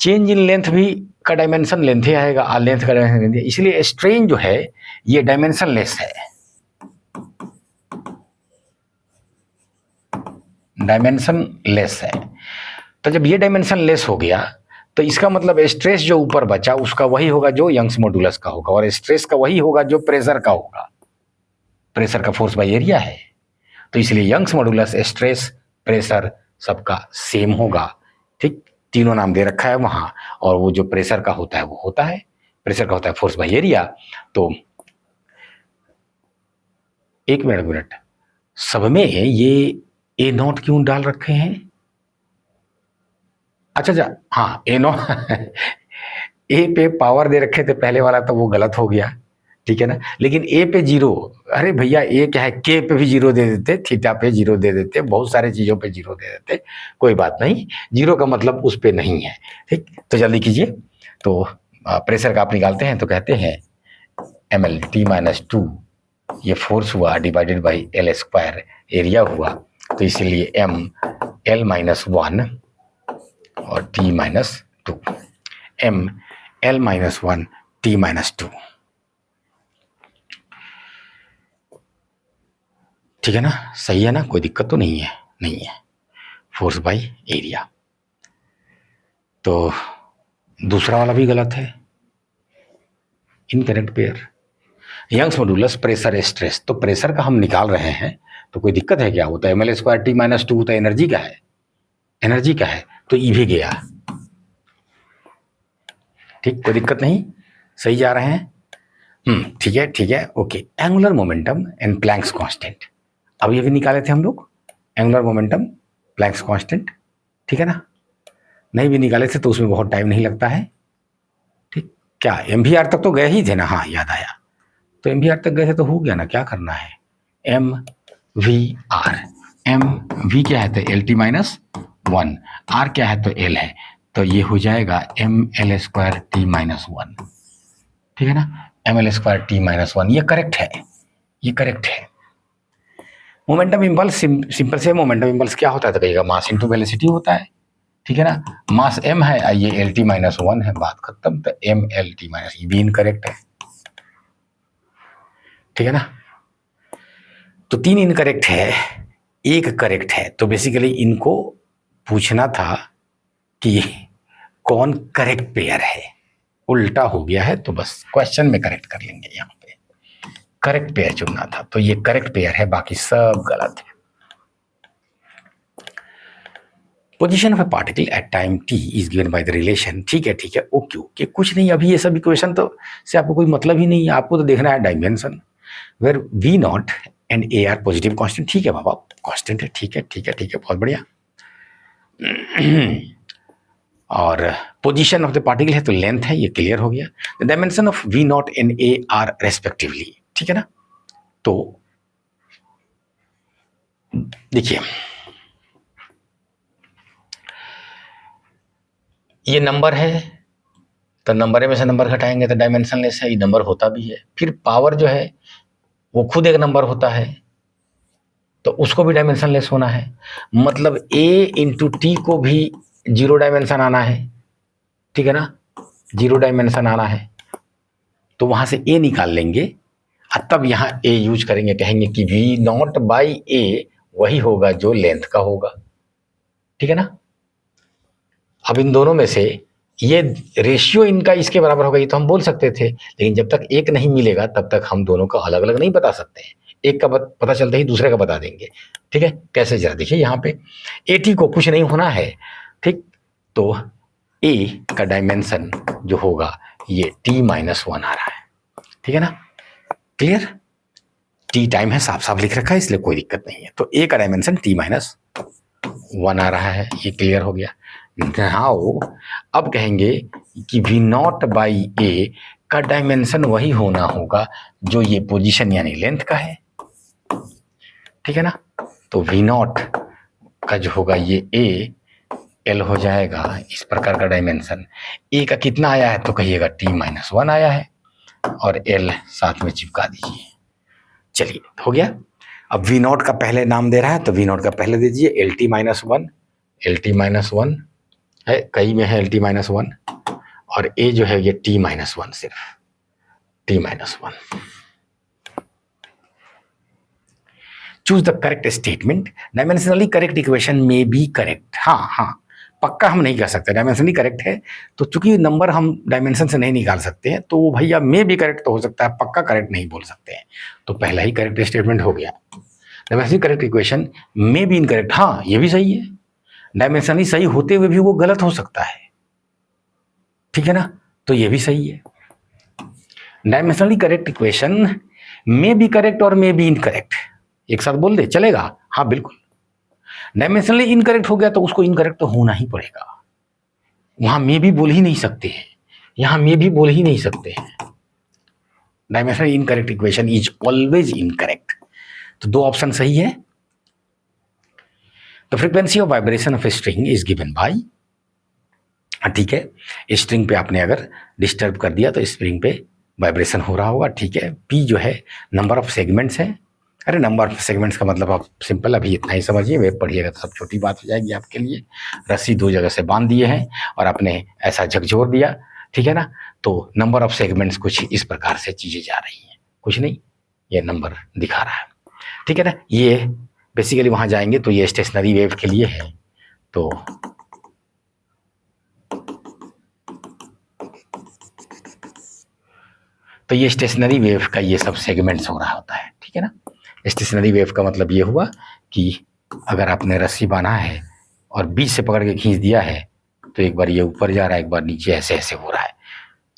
[SPEAKER 1] चेंज इन लेंथ भी का डायमेंशन लेंथ ही आएगा, और लेंथ का डायमेंशन लेंथ, इसलिए स्ट्रेन जो है ये डायमेंशन लेस है, डायमेंशन लेस है। तो जब ये डायमेंशन लेस हो गया तो इसका मतलब स्ट्रेस जो ऊपर बचा उसका वही होगा जो यंग्स मॉडुलस का होगा, और स्ट्रेस का वही होगा जो प्रेशर का होगा, प्रेशर का फोर्स बाई एरिया है। तो इसलिए यंग्स मॉडुलस, स्ट्रेस, प्रेशर सबका सेम होगा, ठीक, तीनों नाम दे रखा है वहां। और वो जो प्रेशर का होता है वो होता है, प्रेशर का होता है फोर्स बाई एरिया। तो एक मिनट, सब में ये ए नॉट क्यों डाल रखे हैं, अच्छा हाँ ए नॉट ए पे पावर दे रखे थे पहले वाला, तो वो गलत हो गया, ठीक है ना। लेकिन ए पे जीरो, अरे भैया ए क्या है, के पे भी जीरो दे देते, थीटा पे जीरो दे देते, बहुत सारे चीजों पे जीरो दे देते, कोई बात नहीं, जीरो का मतलब उस पे नहीं है, ठीक। तो जल्दी कीजिए, तो प्रेशर का आप निकालते हैं तो कहते हैं M L T minus two, ये फोर्स हुआ divided by L square, area हुआ, तो इसीलिए एम एल माइनस वन और T minus two, M L minus one T minus two, ठीक है ना, सही है ना, कोई दिक्कत तो नहीं है, नहीं है, फोर्स बाई एरिया। तो दूसरा वाला भी गलत है, incorrect pair. Young's modulus pressure stress, तो प्रेशर का हम निकाल रहे हैं, तो कोई दिक्कत है क्या? वो तो ml square T minus to, तो एनर्जी का है, एनर्जी का है, तो ई भी गया। ठीक, कोई दिक्कत नहीं, सही जा रहे हैं। ठीक है ठीक है, okay. Angular momentum and Planck's constant, अब ये भी निकाले थे हम लोग, एंगुलर मोमेंटम प्लैंक्स कांस्टेंट, ठीक है ना? नहीं भी निकाले थे तो उसमें बहुत टाइम नहीं लगता है। ठीक, क्या एम वी आर तक तो गए ही थे ना? हाँ, याद आया, तो एम वी आर तक गए थे तो हो गया ना, क्या करना है? M V R, M V क्या है? तो L T minus one, R क्या है? तो एल है, तो ये हो जाएगा M L square T minus one, ठीक है ना? M L square T minus one, ये करेक्ट है, ये करेक्ट है। मोमेंटम इम्पल्स, सिंपल से मोमेंटम इम्पल्स क्या होता है? तो कहिएगा मास इंटू वेलोसिटी होता है, ठीक है ना? मास m है, ये एल टी माइनस वन है, बात खत्म। तो एम एल टी माइनस, ये भी इनकरेक्ट है, ठीक है ना? तो 3 इनकरेक्ट है, एक करेक्ट है, तो बेसिकली इनको पूछना था कि कौन करेक्ट पेयर है। उल्टा हो गया है, तो बस क्वेश्चन में करेक्ट कर लेंगे, यहाँ पे करेक्ट पेयर चुनना था, तो ये करेक्ट पेयर है, बाकी सब गलत है। Position of A particle at time T is given by the relation, ठीक है ठीक है, ओके ओके, कुछ नहीं, अभी ये सब इक्वेशन तो से आपको कोई मतलब ही नहीं है, आपको तो देखना है dimension, where V naught and A are positive constant, ठीक है बाबा, कांस्टेंट है, ठीक है ठीक है ठीक है, बहुत बढ़िया। और पोजीशन ऑफ द पार्टिकल है तो लेंथ है, ये क्लियर हो गया। The dimension of V naught and A are respectively, ठीक है ना? तो देखिए, ये नंबर है, तो नंबर में से नंबर घटाएंगे तो डायमेंशनलेस है, ये नंबर होता भी है। फिर पावर जो है वो खुद एक नंबर होता है, तो उसको भी डायमेंशनलेस होना है, मतलब a इंटू टी को भी जीरो डायमेंशन आना है, ठीक है ना? जीरो डायमेंशन आना है, तो वहां से a निकाल लेंगे और तब यहाँ a यूज करेंगे, कहेंगे कि वी नॉट बाई a वही होगा जो लेंथ का होगा, ठीक है ना? अब इन दोनों में से ये रेशियो इनका इसके बराबर होगा, ये तो हम बोल सकते थे, लेकिन जब तक एक नहीं मिलेगा तब तक हम दोनों का अलग अलग नहीं बता सकते हैं। एक का पता चलते ही दूसरे का बता देंगे, ठीक है? कैसे? जरा देखिए, यहाँ पे ए टी को कुछ नहीं होना है, ठीक? तो ए का डायमेंशन जो होगा ये टी माइनस वन आ रहा है, ठीक है ना? क्लियर? टी टाइम है, साफ साफ लिख रखा है, इसलिए कोई दिक्कत नहीं है। तो ए का डायमेंशन टी माइनस वन आ रहा है, ये क्लियर हो गया। नाउ अब कहेंगे कि वी नॉट बाई ए का डायमेंशन वही होना होगा जो ये पोजीशन यानी लेंथ का है, ठीक है ना? तो वी नॉट का जो होगा ये ए एल हो जाएगा, इस प्रकार का डायमेंशन। ए का कितना आया है? तो कहिएगा टी माइनस वन आया है, और एल साथ में चिपका दीजिए। चलिए, हो गया। अब वी नॉट का पहले नाम दे रहा है, तो वी नॉट का पहले दीजिए L T minus one, L T minus one है, कई में है एल टी माइनस वन, और ए जो है ये टी माइनस वन, सिर्फ T minus one. Choose the correct statement, dimensionally correct equation में बी करेक्ट। हाँ हाँ, पक्का हम नहीं कह सकते डायमेंशनली करेक्ट है, तो चूंकि नंबर हम डायमेंशन से नहीं निकाल सकते हैं, तो भैया में भी करेक्ट तो हो सकता है, पक्का करेक्ट नहीं बोल सकते हैं। तो पहला ही करेक्ट स्टेटमेंट हो गया, डायमेंशनली करेक्ट इक्वेशन में बी इनकरेक्ट। हाँ, ये भी सही है, डायमेंशनली सही होते हुए भी वो गलत हो सकता है, ठीक है ना? तो ये भी सही है। डायमेंशनली करेक्ट इक्वेशन में बी करेक्ट और में बी इनकरेक्ट, एक साथ बोल दे, चलेगा? हाँ बिल्कुल। डायमेंशनली इनकरेक्ट हो गया तो उसको इनकरेक्ट तो होना ही पड़ेगा, वहां में भी बोल ही नहीं सकते हैं, यहां में भी बोल ही नहीं सकते हैं। Dimensionally incorrect equation is always incorrect, तो दो ऑप्शन सही है। The frequency of vibration of a string is given by, ठीक है, स्ट्रिंग पे आपने अगर डिस्टर्ब कर दिया तो स्प्रिंग पे वाइब्रेशन हो रहा होगा, ठीक है। पी जो है नंबर ऑफ सेगमेंट्स है, अरे नंबर ऑफ सेगमेंट्स का मतलब आप सिंपल अभी इतना ही समझिए, वेब पढ़िएगा तो सब छोटी बात हो जाएगी आपके लिए। रस्सी दो जगह से बांध दिए हैं और आपने ऐसा झकझोर दिया, ठीक है ना? तो नंबर ऑफ सेगमेंट्स कुछ इस प्रकार से चीज़ें जा रही हैं, कुछ नहीं, ये नंबर दिखा रहा है, ठीक है ना? ये बेसिकली वहाँ जाएंगे तो ये स्टेशनरी वेव के लिए है, तो तो ये स्टेशनरी वेव का ये सब सेगमेंट्स हो रहा होता है, ठीक है ना। स्टेशनरी वेव का मतलब ये हुआ कि अगर आपने रस्सी बांधा है और बीच से पकड़ के खींच दिया है तो एक बार ये ऊपर जा रहा है, एक बार नीचे, ऐसे ऐसे हो रहा है,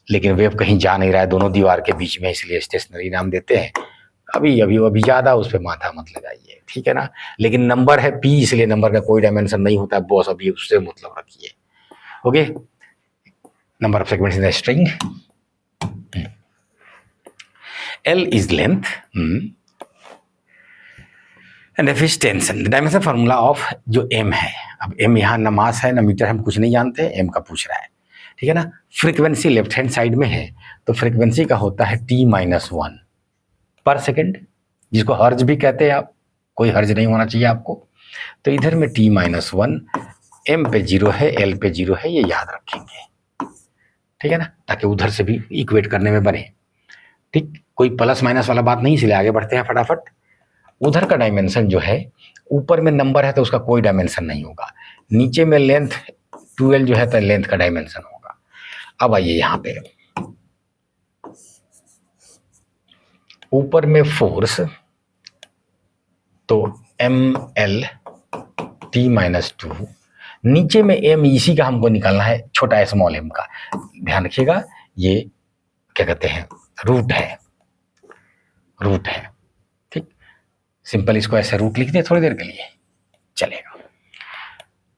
[SPEAKER 1] लेकिन वेव कहीं जा नहीं रहा है, दोनों दीवार के बीच में, इसलिए स्टेशनरी नाम देते हैं। अभी ज़्यादा उस पर माथा मत लगाइए, ठीक है ना। लेकिन नंबर है पी, इसलिए नंबर का कोई डायमेंशन नहीं होता बॉस, अभी उससे मतलब रखिए। Okay, number of segments in the string, L is length, and F is tension. The dimension formula of जो M है, अब M यहाँ न मास है न मीटर, हम कुछ नहीं जानते, M का पूछ रहा है, ठीक है ना। फ्रीक्वेंसी लेफ्ट हैंड साइड में है, तो फ्रीक्वेंसी का होता है T-1 पर सेकेंड, जिसको हर्ज भी कहते हैं आप, कोई हर्ज नहीं होना चाहिए आपको। तो इधर में T-1, M पे 0 है, L पे 0 है, ये याद रखेंगे, ठीक है ना, ताकि उधर से भी इक्वेट करने में बने, ठीक। कोई प्लस माइनस वाला बात नहीं, इसलिए आगे बढ़ते हैं फटाफट। उधर का डायमेंशन जो है, ऊपर में नंबर है तो उसका कोई डायमेंशन नहीं होगा, नीचे में लेंथ 12 जो है तो लेंथ का डायमेंशन होगा। अब आइए यहाँ पे, ऊपर में फोर्स तो ML T-2, नीचे में M, इसी का हमको निकालना है, छोटा स्मॉल m का, ध्यान रखिएगा, ये क्या कहते हैं, रूट है, ठीक। सिंपल इसको ऐसे रूट लिख दे थोड़ी देर के लिए, चलेगा।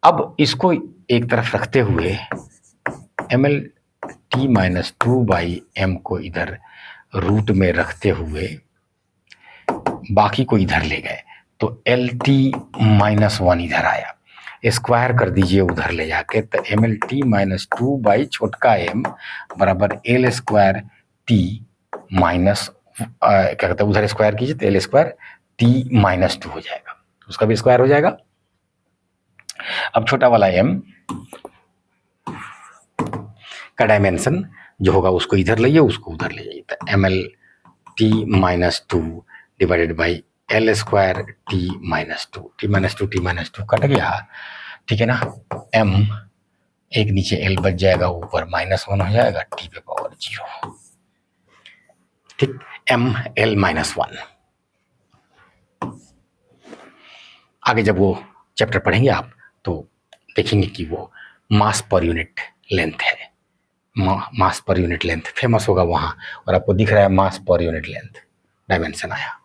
[SPEAKER 1] अब इसको एक तरफ रखते हुए ML T-2/m को इधर रूट में रखते हुए बाकी को इधर ले गए, तो LT-1 इधर आया, स्क्वायर कर दीजिए उधर ले जाके, तो ML T-2 छोटका m बराबर L स्क्वायर T माइनस क्या कहते हैं, उधर स्क्वायर कीजिए तो L स्क्वायर T-2 हो जाएगा, उसका भी स्क्वायर हो जाएगा। अब छोटा वाला m का डायमेंशन जो होगा उसको इधर लाइए, उसको उधर ले जाइए, तो ML T-2 divided by L square T-2 cut गया, ठीक है ना। m एक नीचे L बच जाएगा, ऊपर -1 हो जाएगा, T पे पावर 0, ठीक। ML-1, आगे जब वो चैप्टर पढ़ेंगे आप तो देखेंगे कि वो मास पर यूनिट लेंथ है, मास पर यूनिट लेंथ फेमस होगा वहां, और आपको दिख रहा है मास पर यूनिट लेंथ डायमेंशन आया।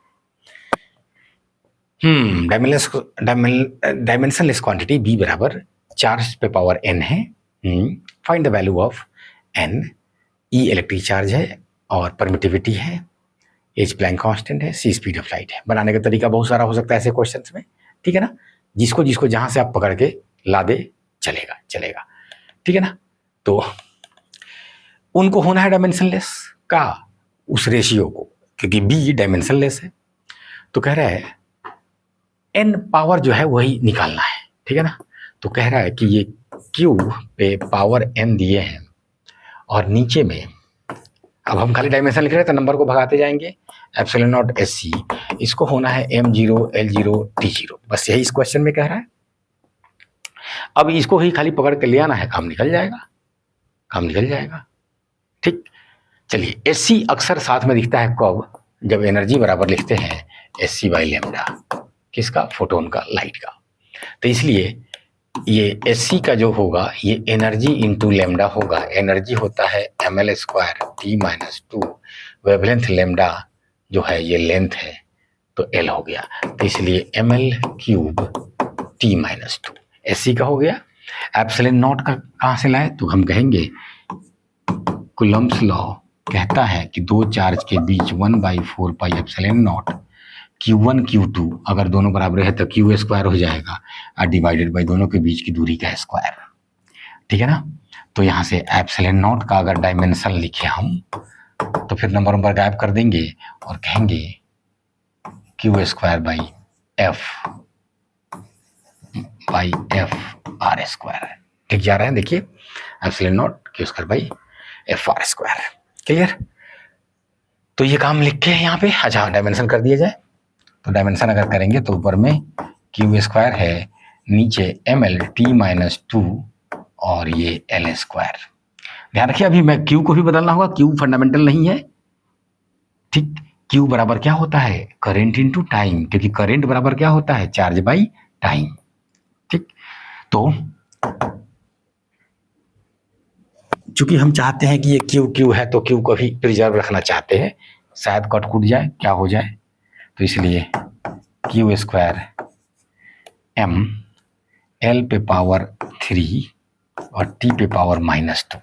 [SPEAKER 1] डायमेंशनलेस क्वांटिटी B बराबर चार्ज पे पावर n है। Find the value of n। E electric charge है और परमिटिविटी है, H प्लैंक कांस्टेंट है, C स्पीड ऑफ लाइट है। बनाने का तरीका बहुत सारा हो सकता है ऐसे क्वेश्चंस में, ठीक है ना, जिसको जहां से आप पकड़ के ला दे चलेगा, ठीक है ना। तो उनको होना है डायमेंशनलेस का उस रेशियो को, क्योंकि B डायमेंशनलेस है, तो कह रहा है n पावर जो है वही निकालना है, ठीक है ना। तो कह रहा है कि ये Q पे पावर n दिए हैं और नीचे में, अब हम खाली डायमेंशन लिख रहे हैं तो नंबर को भगाते जाएंगे, एप्सिलॉन नॉट SC, इसको होना है M0 L0 T0, बस यही इस क्वेश्चन में कह रहा है। अब इसको ही खाली पकड़ के ले आना है, काम निकल जाएगा, ठीक। चलिए, SC अक्सर साथ में दिखता है कब, जब एनर्जी बराबर लिखते हैं SC/λ, किसका, फोटोन का, लाइट का। तो इसलिए ये SC का जो होगा ये एनर्जी इंटू लेमडा होगा, एनर्जी होता है ML square T-2, wavelength lambda जो है ये लेंथ है तो L हो गया, तो इसलिए ML³ T-2 SC का हो गया। एप्सिलॉन नॉट का कहाँ से लाए, तो हम कहेंगे कूलम्ब्स लॉ कहता है कि दो चार्ज के बीच 1/4 pi epsilon not Q1 Q2 अगर दोनों बराबर है तो Q स्क्वायर हो जाएगा, और डिवाइडेड बाई दोनों के बीच की दूरी का स्क्वायर, ठीक है ना। तो यहाँ से एप्सिलॉन नॉट का अगर डायमेंशन लिखे हम तो फिर नंबर गायब कर देंगे और कहेंगे Q square by F R square, ठीक जा रहा है, देखिए epsilon not Q square by F R square, clear. तो ये काम लिख के यहाँ पे, अच्छा डायमेंशन कर दिया जाए, तो डायमेंशन अगर करेंगे तो ऊपर में Q स्क्वायर है, नीचे ML T-2 और ये L स्क्वायर। ध्यान रखिए अभी मैं Q को भी बदलना होगा, Q फंडामेंटल नहीं है, ठीक। क्यू बराबर क्या होता है, करेंट इनटू टाइम, क्योंकि करेंट बराबर क्या होता है, चार्ज बाई टाइम। ठीक। तो चूंकि हम चाहते हैं कि ये क्यू क्यू है, तो क्यू को भी प्रिजर्व रखना चाहते हैं, शायद कट कूट जाए, क्या हो जाए, तो इसलिए क्यू स्क्वायर एम एल पे पावर 3 और टी पे पावर -2,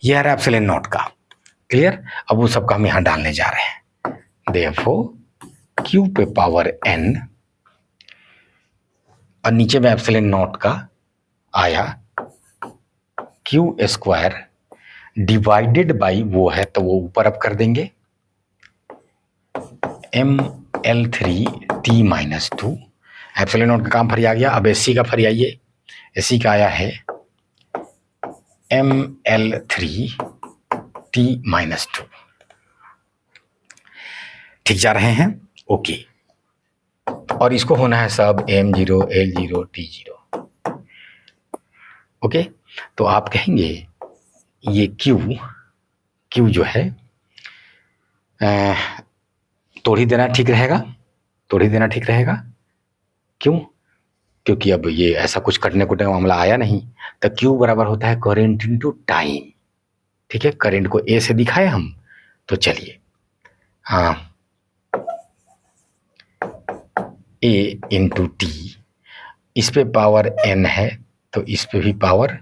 [SPEAKER 1] ये है एप्सिलॉन नॉट का। क्लियर। अब वो सबका हम यहां डालने जा रहे हैं। देयरफॉर क्यू पे पावर n और नीचे में एप्सिलॉन नॉट का आया क्यू स्क्वायर डिवाइडेड बाई वो है, तो वो ऊपर अब कर देंगे ml3t-2। एप्सिलॉन नॉट का काम फरी आ गया। अब एससी का फरी आइए, एससी का आया है ml3t-2। ठीक जा रहे हैं, ओके। और इसको होना है सब m0 l0 t0। ओके। तो आप कहेंगे ये क्यू जो है तोड़ ही देना ठीक रहेगा, तोड़ ही देना ठीक रहेगा। क्यों? क्योंकि अब ये ऐसा कुछ कटने कुटने का मामला आया नहीं। तो क्यू बराबर होता है करेंट इनटू टाइम। ठीक है, करंट को ए से दिखाए हम, तो चलिए, हाँ, ए इंटू टी, इस पे पावर एन है तो इस पे भी पावर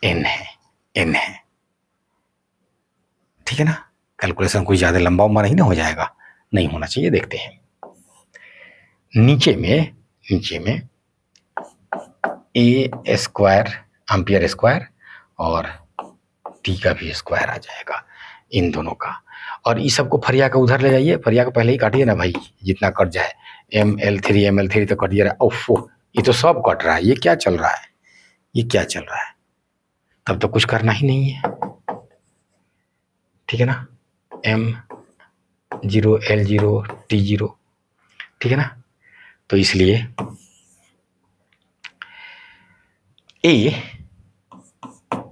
[SPEAKER 1] एन है, एन है। ठीक है ना, कैलकुलेशन कोई ज़्यादा लंबा उम्बा नहीं ना हो जाएगा, नहीं होना चाहिए। देखते हैं नीचे में ए स्क्वायर एम्पियर स्क्वायर और टी का भी स्क्वायर आ जाएगा इन दोनों का। और इस सबको फरिया का उधर ले जाइए, फरिया को पहले ही काटिए ना भाई, जितना कट जाए। ml3 तो कट रहा है। ओफो, ये तो सब कट रहा है, ये क्या चल रहा है, ये क्या चल रहा है? तब तो कुछ करना ही नहीं है। ठीक है ना, m0 l0 t0। ठीक है ना, तो इसलिए a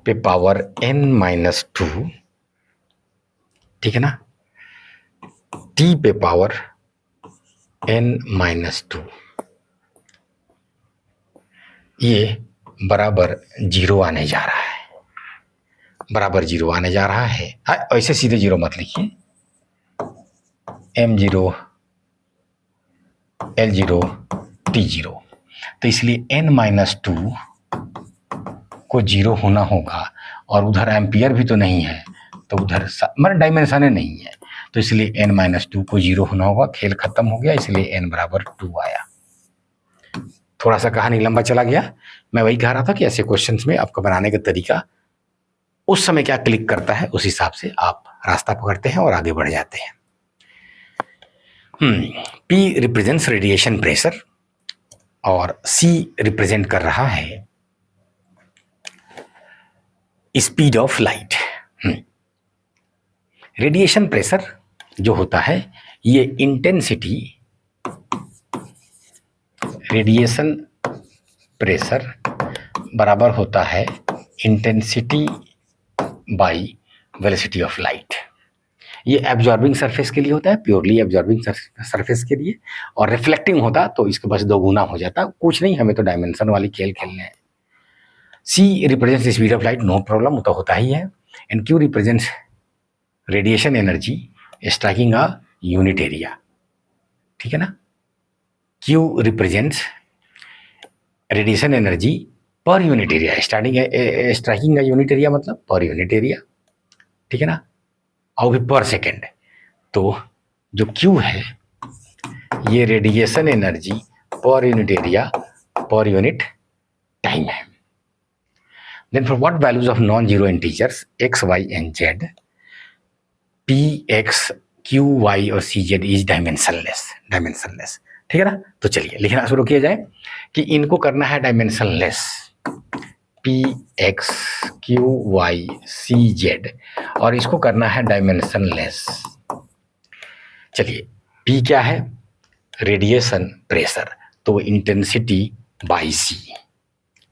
[SPEAKER 1] पे पावर n-2, ठीक है ना, t पे पावर n-2, ये बराबर 0 आने जा रहा है, बराबर 0 आने जा रहा है। ऐसे सीधे 0 मत लिखिए, m0 l0 t0। तो इसलिए n-2 को 0 होना होगा, और उधर एम्पियर भी तो नहीं है, तो उधर मतलब डायमेंशन नहीं है, तो इसलिए n-2 को 0 होना होगा। खेल खत्म हो गया, इसलिए n बराबर 2 आया। थोड़ा सा कहानी लंबा चला गया। मैं वही कह रहा था कि ऐसे क्वेश्चंस में आपका बनाने का तरीका उस समय क्या क्लिक करता है, उस हिसाब से आप रास्ता पकड़ते हैं और आगे बढ़ जाते हैं। P रिप्रेजेंट्स रेडिएशन प्रेशर और C रिप्रेजेंट कर रहा है speed of light. Radiation pressure जो होता है, ये इंटेंसिटी, रेडिएशन प्रेशर बराबर होता है intensity by velocity of light. ये एब्जॉर्बिंग सरफेस के लिए होता है, प्योरली एब्जॉर्बिंग सरफेस के लिए, और रिफ्लेक्टिंग होता तो इसके बस 2 गुना हो जाता। कुछ नहीं, हमें तो डायमेंशन वाली खेल खेलने हैं। C represents speed of light, no problem, वो तो होता ही है। And Q represents radiation energy striking a unit area. ठीक है ना, Q represents radiation energy per unit area, striking a unit area मतलब पर यूनिट एरिया। ठीक है ना, और भी पर सेकेंड। तो जो क्यू है ये radiation energy per unit area per unit time है। Then for what values of non zero integers x, y and z, p, x, q, y और c, z is dimensionless, dimensionless. ठीक है ना, तो चलिए लिखना शुरू किया जाए कि इनको करना है dimensionless, p, x, q, y, c, z, और इसको करना है डायमेंशनलेस। चलिए, p क्या है, रेडिएशन प्रेशर, तो इंटेंसिटी बाई c।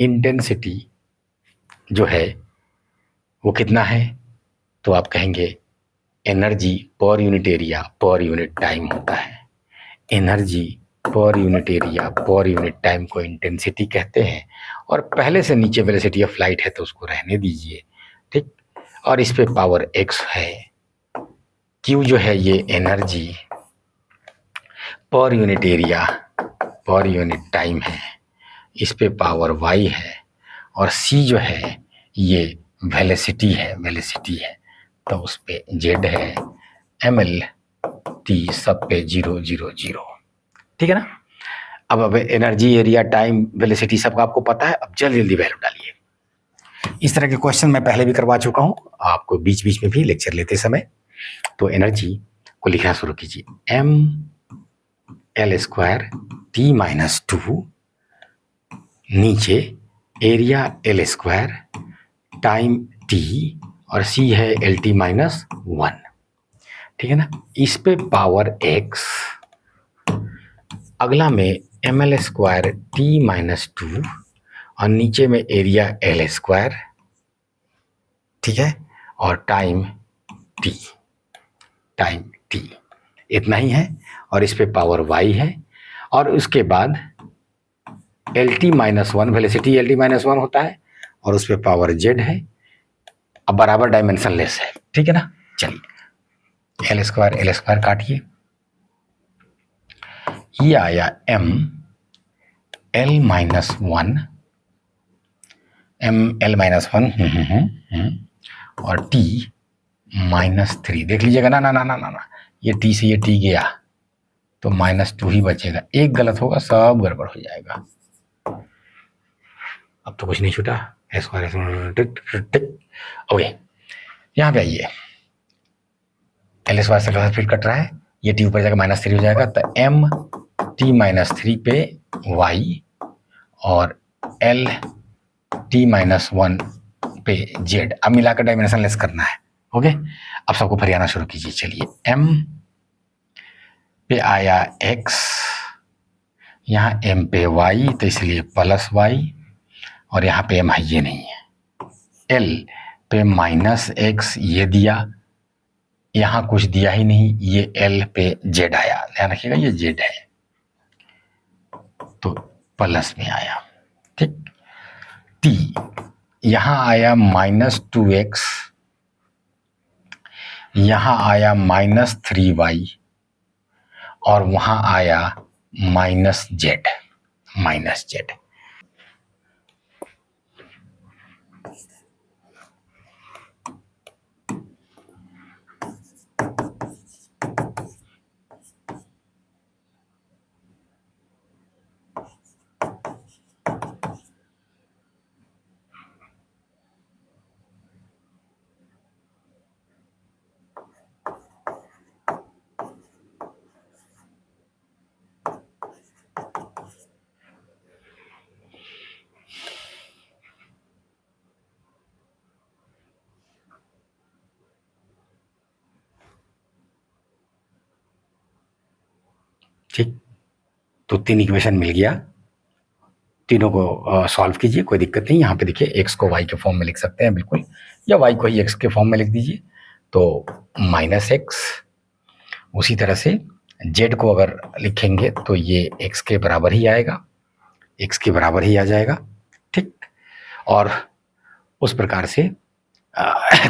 [SPEAKER 1] इंटेंसिटी जो है वो कितना है, तो आप कहेंगे energy per unit area per unit time होता है। Energy per unit area per unit time को इंटेंसिटी कहते हैं। और पहले से नीचे वेलोसिटी ऑफ लाइट है तो उसको रहने दीजिए, ठीक। और इस पे पावर x है। q जो है ये energy per unit area per unit time है। इस पे पावर y है। और c जो है ये वेलोसिटी है, तो उस पे z है। ml t सब पे 0 0 0, ठीक है ना। अब एनर्जी, एरिया, टाइम, वेलोसिटी सबका आपको पता है। अब जल्दी जल्दी वैल्यू डालिए। इस तरह के क्वेश्चन मैं पहले भी करवा चुका हूं आपको बीच बीच में भी लेक्चर लेते समय। तो एनर्जी को लिखना शुरू कीजिए। M L square T minus 2, नीचे area L square time T, और सी है एल टी माइनस 1, ठीक है ना। इस पे पावर x, अगला में M L square T minus 2, और नीचे में एरिया एल स्क्वायर, ठीक है, और टाइम टी इतना ही है। और इस पे पावर y है। और उसके बाद L T minus 1, velocity L T minus 1 होता है, और उस पे पावर z है। अब बराबर डायमेंशनलेस है, ठीक है ना। चलिए एल स्क्वायर काटिए। ये आया m एल माइनस 1, और t -3। देख लीजिएगा ना ना ना ना ना ना, ये t से ये t गया तो -2 ही बचेगा। एक गलत होगा सब गड़बड़ हो जाएगा। अब तो कुछ नहीं छूटा। ओके, यहाँ पे आइए। एल स्क्वायर से फिर कट रहा है, ये टी ऊपर जाएगा -3 हो जाएगा। तो एम टी -3 पे y, और एल टी -1 पे z। अब मिलाकर डायमेंशन लेस करना है। ओके, अब सबको फरियाना शुरू कीजिए। चलिए m पे आया x, यहाँ m पे y, तो इसलिए प्लस y, और यहाँ पे m है ये नहीं है। l पे -x ये दिया, यहाँ कुछ दिया ही नहीं, ये l पे z आया। ध्यान रखिएगा ये z है तो प्लस में आया, ठीक। t यहाँ आया -2x, यहाँ आया -3y, और वहां आया -z। ठीक, तो 3 इक्वेशन मिल गया। तीनों को सॉल्व कीजिए, कोई दिक्कत नहीं। यहाँ पे देखिए x को y के फॉर्म में लिख सकते हैं बिल्कुल, या y को ही x के फॉर्म में लिख दीजिए तो -x। उसी तरह से z को अगर लिखेंगे तो ये x के बराबर ही आएगा, x के बराबर ही आ जाएगा, ठीक। और उस प्रकार से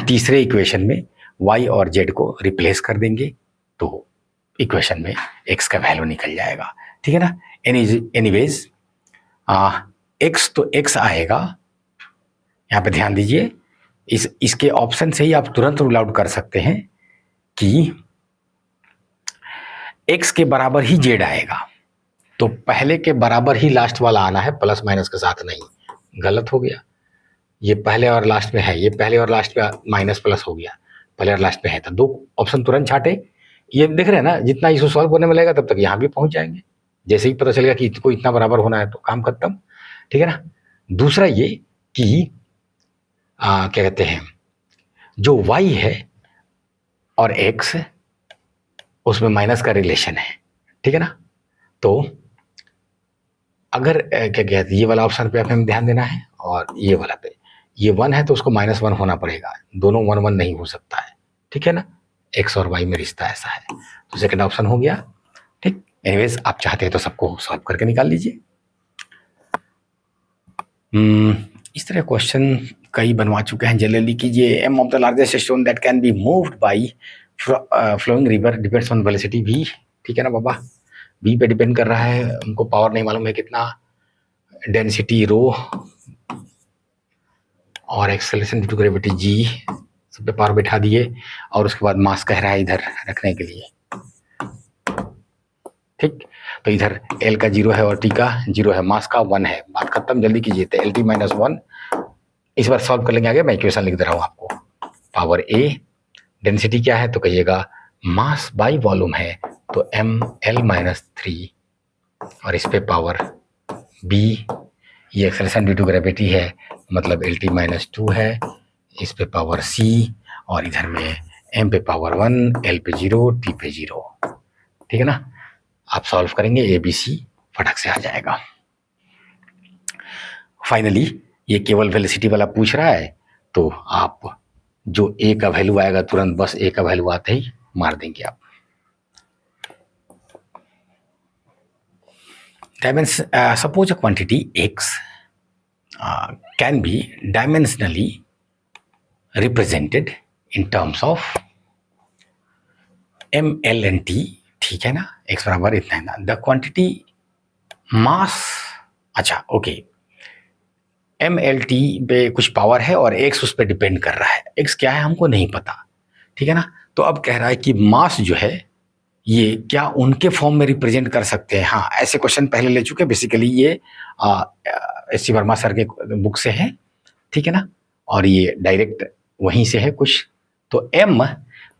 [SPEAKER 1] तीसरे इक्वेशन में y और z को रिप्लेस कर देंगे तो इक्वेशन में x का वैल्यू निकल जाएगा, ठीक है ना। एनीवेज x तो x आएगा। यहाँ पे ध्यान दीजिए, इसके ऑप्शन से ही आप तुरंत रूल आउट कर सकते हैं कि x के बराबर ही z आएगा। तो पहले के बराबर ही लास्ट वाला आना है, प्लस माइनस के साथ नहीं। गलत हो गया, ये पहले और लास्ट में है, ये पहले और लास्ट में माइनस प्लस हो गया, पहले और लास्ट में है। तो 2 ऑप्शन तुरंत छाटे। ये देख रहे हैं ना, जितना इशू सॉल्व होने में लगेगा तब तक यहाँ भी पहुंच जाएंगे। जैसे ही पता चलेगा कि इसको इतना बराबर होना है तो काम खत्म, ठीक है ना। दूसरा ये कि क्या कहते हैं, जो y है और x उसमें माइनस का रिलेशन है, ठीक है ना। तो अगर क्या कहते हैं, ये वाला ऑप्शन पे हमें ध्यान देना है, और ये वाला पे ये 1 है तो उसको -1 होना पड़ेगा। दोनों 1 1 नहीं हो सकता है, ठीक है ना। एक्स और वाई में रिश्ता ऐसा है। तो सेकंड ऑप्शन हो गया। ठीक, एनीवेज आप चाहते हैं तो सबको सॉल्व करके निकाल लीजिए। इस तरह क्वेश्चन कई बनवा चुके हैं जनरली कि ये M of the largest stone that can be moved by flowing river depends on velocity V. ठीक है ना बाबा, वी पे डिपेंड कर रहा है, हमको पावर नहीं मालूम है कितना, डेंसिटी रो और acceleration due to gravity G, सब पे पावर बैठा दिए और उसके बाद मास कह रहा है इधर रखने के लिए। ठीक, तो इधर एल का 0 है और टी का 0 है, मास का 1 है। बात खत्म, जल्दी कीजिए। तो एल टी माइनस 1 इस बार सॉल्व कर लेंगे आगे, मैं इक्वेशन लिख दे रहा हूँ आपको। पावर ए, डेंसिटी क्या है तो कहिएगा मास बाई वॉल्यूम है तो एम एल माइनस 3 और इस पे पावर बी, ये एक्सेलरेशन ड्यू टू ग्रेविटी है मतलब एल टी माइनस 2 है, इस पे पावर सी और इधर में एम पे पावर 1, एल पे 0, टी पे 0। ठीक है ना, आप सॉल्व करेंगे ए बी सी फटक से आ जाएगा। फाइनली ये केवल वेलोसिटी वाला पूछ रहा है तो आप जो ए का वैल्यू आएगा तुरंत बस ए का वैल्यू आते ही मार देंगे आप। Suppose a quantity x can be dimensionally represented in terms of m, l and t। ठीक है ना, x बराबर इतना है ना। द क्वांटिटी मास, अच्छा ओके, एम एल टी पे कुछ पावर है और x उस पर डिपेंड कर रहा है। x क्या है हमको नहीं पता, ठीक है ना। तो अब कह रहा है कि मास जो है ये क्या उनके फॉर्म में रिप्रेजेंट कर सकते हैं। हाँ, ऐसे क्वेश्चन पहले ले चुके, बेसिकली ये एस सी वर्मा सर के बुक से है, ठीक है ना, और ये डायरेक्ट वहीं से है कुछ। तो एम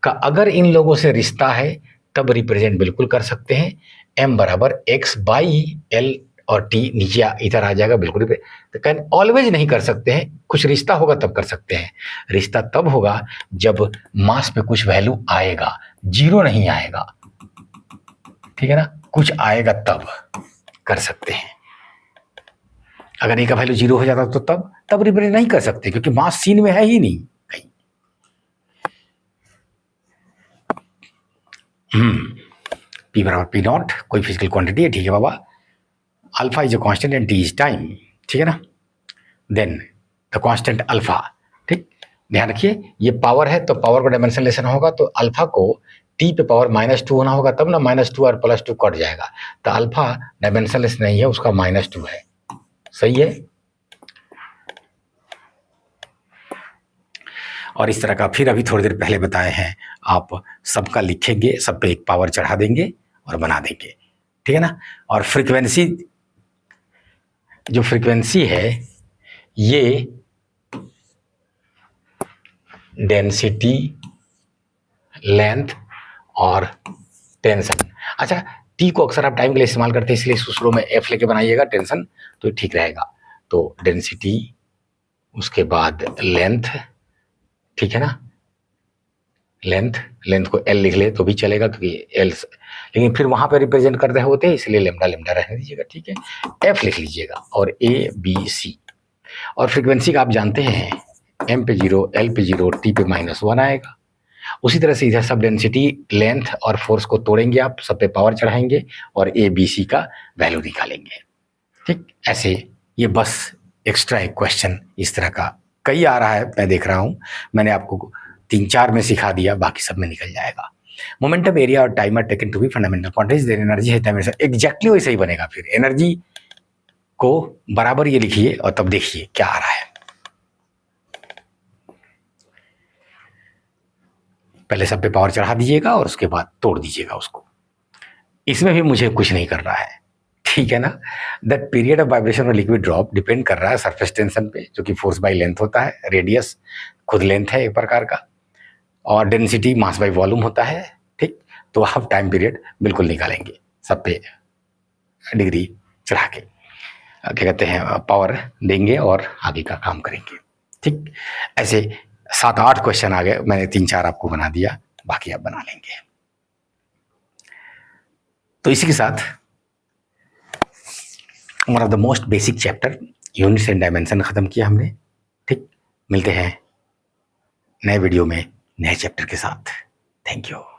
[SPEAKER 1] का अगर इन लोगों से रिश्ता है तब रिप्रेजेंट बिल्कुल कर सकते हैं। एम बराबर एक्स बाई एल और टी नीचे इधर आ जाएगा बिल्कुल। तो कैन ऑलवेज नहीं कर सकते हैं, कुछ रिश्ता होगा तब कर सकते हैं। रिश्ता तब होगा जब मास पे कुछ वैल्यू आएगा, जीरो नहीं आएगा, ठीक है ना, कुछ आएगा तब कर सकते हैं। अगर ए का वैल्यू 0 हो जाता तो तब रिप्रेजेंट नहीं कर सकते क्योंकि मास सीन में है ही नहीं कहीं। पी बराबर पी नॉट, कोई फिजिकल क्वांटिटी है, ठीक है बाबा। Alpha is a constant and T is time, ठीक है ना। देन द कांस्टेंट अल्फा, ठीक, ध्यान रखिए ये पावर है तो पावर का डायमेंशनलेशन होगा तो अल्फा को टी पे पावर -2 होना होगा तब ना, -2 और +2 कट जाएगा। तो अल्फा डायमेंशनलेस नहीं है, उसका -2 है, सही है। और इस तरह का फिर अभी थोड़ी देर पहले बताए हैं, आप सबका लिखेंगे, सब पे एक पावर चढ़ा देंगे और बना देंगे, ठीक है ना। और फ्रीक्वेंसी, जो फ्रीक्वेंसी है ये डेंसिटी, लेंथ और टेंशन। अच्छा, टी को अक्सर आप टाइम के लिए इस्तेमाल करते हैं इसलिए शुरू में एफ लेके बनाइएगा, टेंशन तो ठीक रहेगा। तो डेंसिटी, उसके बाद लेंथ, ठीक है ना, लेंथ को एल लिख ले तो भी चलेगा क्योंकि एल, लेकिन फिर वहां पे रिप्रेजेंट कर रहे होते हैं इसलिए लेमडा रहने दीजिएगा, ठीक है। एफ लिख लीजिएगा और ए बी सी। और फ्रीक्वेंसी का आप जानते हैं एम पे 0, एल पे 0, टी पे -1 आएगा। उसी तरह से इधर सब डेंसिटी, लेंथ और फोर्स को तोड़ेंगे आप, सब पे पावर चढ़ाएंगे और ए बी सी का वैल्यू निकालेंगे, ठीक। ऐसे ये बस एक्स्ट्रा एक क्वेश्चन इस तरह का कई आ रहा है, मैं देख रहा हूँ, मैंने आपको 3-4 में सिखा दिया, बाकी सब में निकल जाएगा। मोमेंटम, एरिया और time are taken to be fundamental quantities, their energy है टाइम, एग्जैक्टली वैसे ही बनेगा। फिर एनर्जी को बराबर ये लिखिए और तब देखिए क्या आ रहा है। पहले सब पे पावर चढ़ा दीजिएगा और उसके बाद तोड़ दीजिएगा उसको। इसमें भी मुझे कुछ नहीं कर रहा है, ठीक है ना। दैट पीरियड ऑफ वाइब्रेशन और लिक्विड ड्रॉप डिपेंड कर रहा है सरफेस टेंशन पे, जो कि फोर्स बाई लेंथ होता है, रेडियस खुद लेंथ है एक प्रकार का, और डेंसिटी मास बाई वॉल्यूम होता है, ठीक। तो आप टाइम पीरियड बिल्कुल निकालेंगे, सब पे डिग्री चढ़ा के क्या कहते हैं पावर देंगे और आगे का काम करेंगे, ठीक। ऐसे 7-8 क्वेश्चन आ गए, मैंने 3-4 आपको बना दिया, बाकी आप बना लेंगे। तो इसी के साथ one of the most basic chapter units and dimension खत्म किया हमने, ठीक। मिलते हैं नए वीडियो में नए चैप्टर के साथ। Thank you.